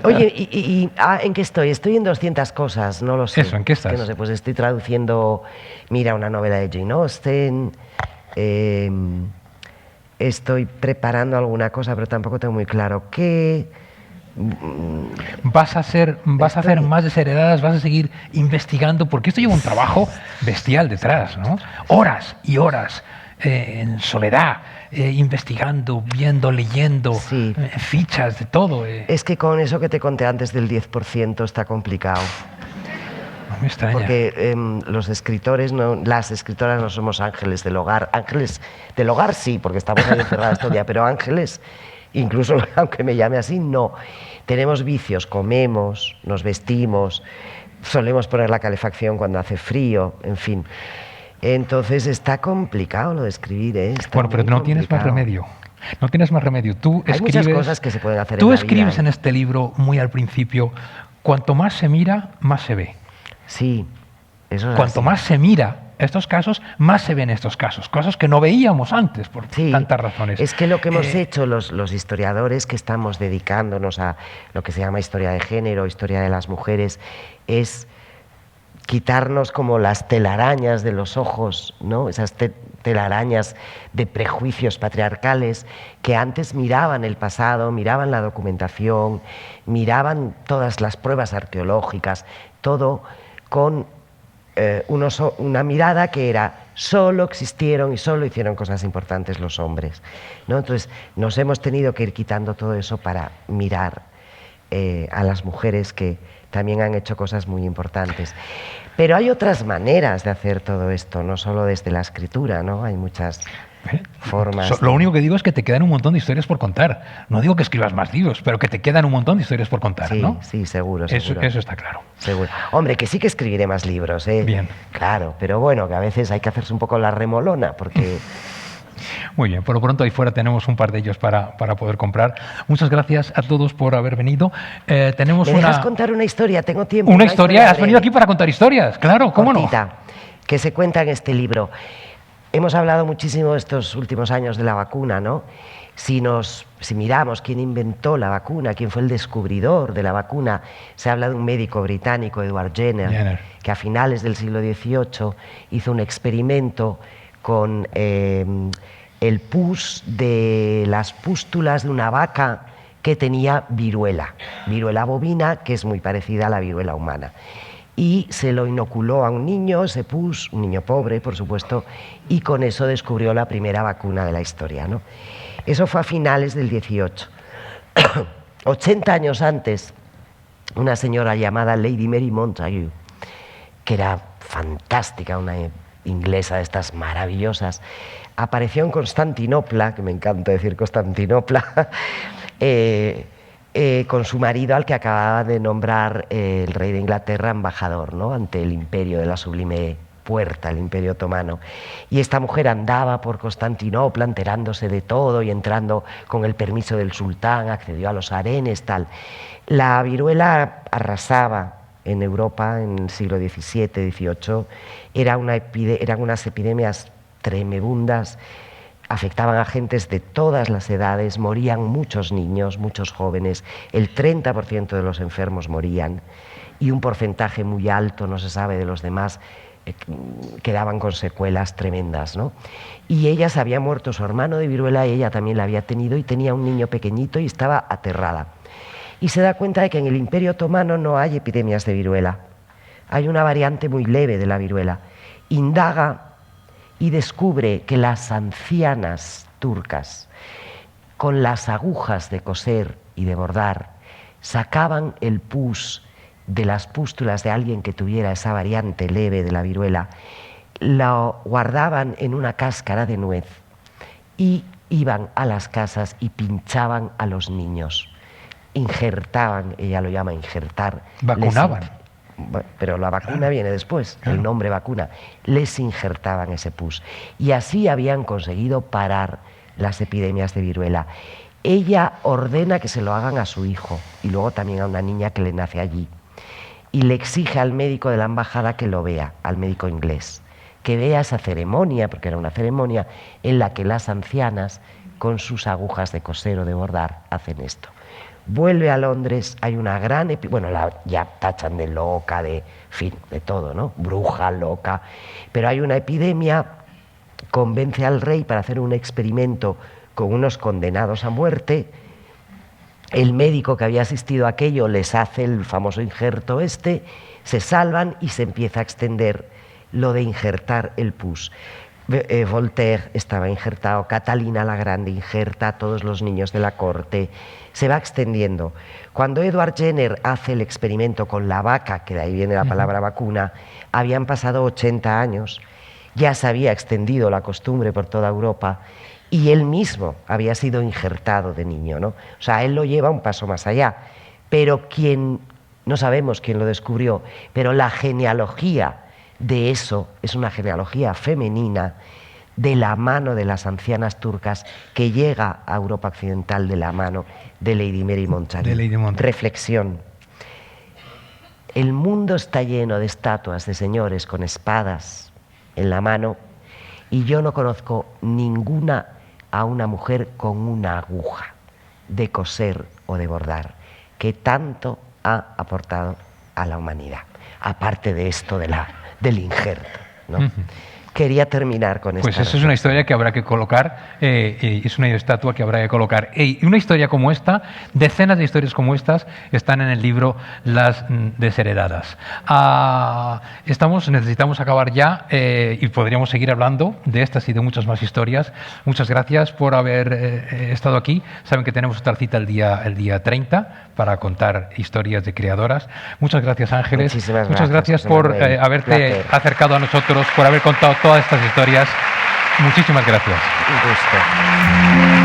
Oye, ¿en qué estoy? Estoy en 200 cosas, no lo sé. Eso, ¿en qué estás? Que no sé, pues estoy traduciendo, mira, una novela de Jane Austen, estoy preparando alguna cosa, pero tampoco tengo muy claro qué. Vas a hacer más desheredadas, vas a seguir investigando, porque esto lleva un trabajo bestial detrás, ¿no? Horas y horas en soledad, investigando, viendo, leyendo, Sí. Fichas de todo. Es que con eso que te conté antes del 10% está complicado. No me extraña. Porque los escritores, las escritoras no somos ángeles del hogar. Ángeles del hogar sí, porque estamos ahí encerradas todo el día, pero ángeles, incluso aunque me llame así, no. Tenemos vicios, comemos, nos vestimos, solemos poner la calefacción cuando hace frío, en fin. Entonces está complicado lo de escribir, ¿eh? Bueno, pero no tienes más remedio. No tienes más remedio. Tú Hay escribes, muchas cosas que se pueden hacer tú en la escribes vida. en este libro muy al principio, cuanto más se mira, más se ve. Sí, eso es Cuanto así. más se mira estos casos, más se ven estos casos, cosas que no veíamos antes por Sí, tantas razones. es que lo que hemos hecho los historiadores que estamos dedicándonos a lo que se llama historia de género, historia de las mujeres, es quitarnos como las telarañas de los ojos, ¿no? Esas telarañas de prejuicios patriarcales que antes miraban el pasado, miraban la documentación, miraban todas las pruebas arqueológicas, todo con una mirada que era solo existieron y solo hicieron cosas importantes los hombres, ¿no? Entonces nos hemos tenido que ir quitando todo eso para mirar a las mujeres que también han hecho cosas muy importantes. Pero hay otras maneras de hacer todo esto, no solo desde la escritura, ¿no? Hay muchas formas. Lo único que digo es que te quedan un montón de historias por contar. No digo que escribas más libros, pero que te quedan un montón de historias por contar, Sí, ¿no? sí, seguro. Eso está claro. Seguro. Hombre, que sí que escribiré más libros, ¿eh? Bien. Claro, pero bueno, que a veces hay que hacerse un poco la remolona, porque... Muy bien, por lo pronto ahí fuera tenemos un par de ellos para poder comprar. Muchas gracias a todos por haber venido. Tenemos ¿Me dejas contar una historia? Tengo tiempo. Una historia. ¿Has venido aquí para contar historias? Claro, ¿cómo cortita, que se cuenta en este libro. Hemos hablado muchísimo estos últimos años de la vacuna, ¿no? Si miramos quién inventó la vacuna, quién fue el descubridor de la vacuna, se habla de un médico británico, Edward Jenner, que a finales del siglo XVIII hizo un experimento con el pus de las pústulas de una vaca que tenía viruela bovina, que es muy parecida a la viruela humana. Y se lo inoculó a un niño, ese pus, un niño pobre, por supuesto, y con eso descubrió la primera vacuna de la historia, ¿no? Eso fue a finales del XVIII. 80 años antes, una señora llamada Lady Mary Montagu, que era fantástica, una inglesa de estas maravillosas, apareció en Constantinopla, que me encanta decir Constantinopla, con su marido, al que acababa de nombrar el rey de Inglaterra embajador, ¿no? Ante el imperio de la Sublime Puerta, el imperio otomano. Y esta mujer andaba por Constantinopla enterándose de todo y entrando con el permiso del sultán, accedió a los harenes, tal. La viruela arrasaba en Europa en el siglo XVII, XVIII, eran unas epidemias tremebundas, afectaban a gentes de todas las edades, morían muchos niños, muchos jóvenes, el 30% de los enfermos morían y un porcentaje muy alto, no se sabe de los demás, quedaban con secuelas tremendas, ¿no? Y ella se había muerto su hermano de viruela, ella también la había tenido y tenía un niño pequeñito y estaba aterrada. Y se da cuenta de que en el Imperio Otomano no hay epidemias de viruela, hay una variante muy leve de la viruela. Indaga y descubre que las ancianas turcas, con las agujas de coser y de bordar, sacaban el pus de las pústulas de alguien que tuviera esa variante leve de la viruela, lo guardaban en una cáscara de nuez y iban a las casas y pinchaban a los niños, injertaban, ella lo llama injertar. Vacunaban. Pero la vacuna viene después, el nombre vacuna. Les injertaban ese pus. Y así habían conseguido parar las epidemias de viruela. Ella ordena que se lo hagan a su hijo y luego también a una niña que le nace allí. y le exige al médico de la embajada que lo vea, al médico inglés, que vea esa ceremonia, porque era una ceremonia en la que las ancianas con sus agujas de coser o de bordar hacen esto. Vuelve a Londres, hay una gran bueno, ya tachan de loca, de fin, de todo, ¿no? Bruja, loca, pero hay una epidemia, convence al rey para hacer un experimento con unos condenados a muerte. El médico que había asistido a aquello les hace el famoso injerto este, se salvan y se empieza a extender lo de injertar el pus. Voltaire estaba injertado, Catalina la Grande injerta, todos los niños de la corte, se va extendiendo. Cuando Edward Jenner hace el experimento con la vaca, que de ahí viene la palabra vacuna, habían pasado 80 años, ya se había extendido la costumbre por toda Europa y él mismo había sido injertado de niño, ¿no? O sea, él lo lleva un paso más allá, pero no sabemos quién lo descubrió, pero la genealogía de eso es una genealogía femenina de la mano de las ancianas turcas que llega a Europa Occidental de la mano de Lady Mary Montagu. Reflexión. El mundo está lleno de estatuas de señores con espadas en la mano y yo no conozco ninguna a una mujer con una aguja de coser o de bordar que tanto ha aportado a la humanidad, aparte de esto del injerto, ¿no? Quería terminar con esto. Pues eso es una historia que habrá que colocar, es una estatua que habrá que colocar. Y una historia como esta, decenas de historias como estas, están en el libro Las desheredadas. Necesitamos acabar ya y podríamos seguir hablando de estas y de muchas más historias. Muchas gracias por haber estado aquí. Saben que tenemos otra cita el día 30 para contar historias de creadoras. Muchas gracias, Ángeles. Muchas gracias por haberte acercado a nosotros, por haber contado todas estas historias. Muchísimas gracias. Un gusto.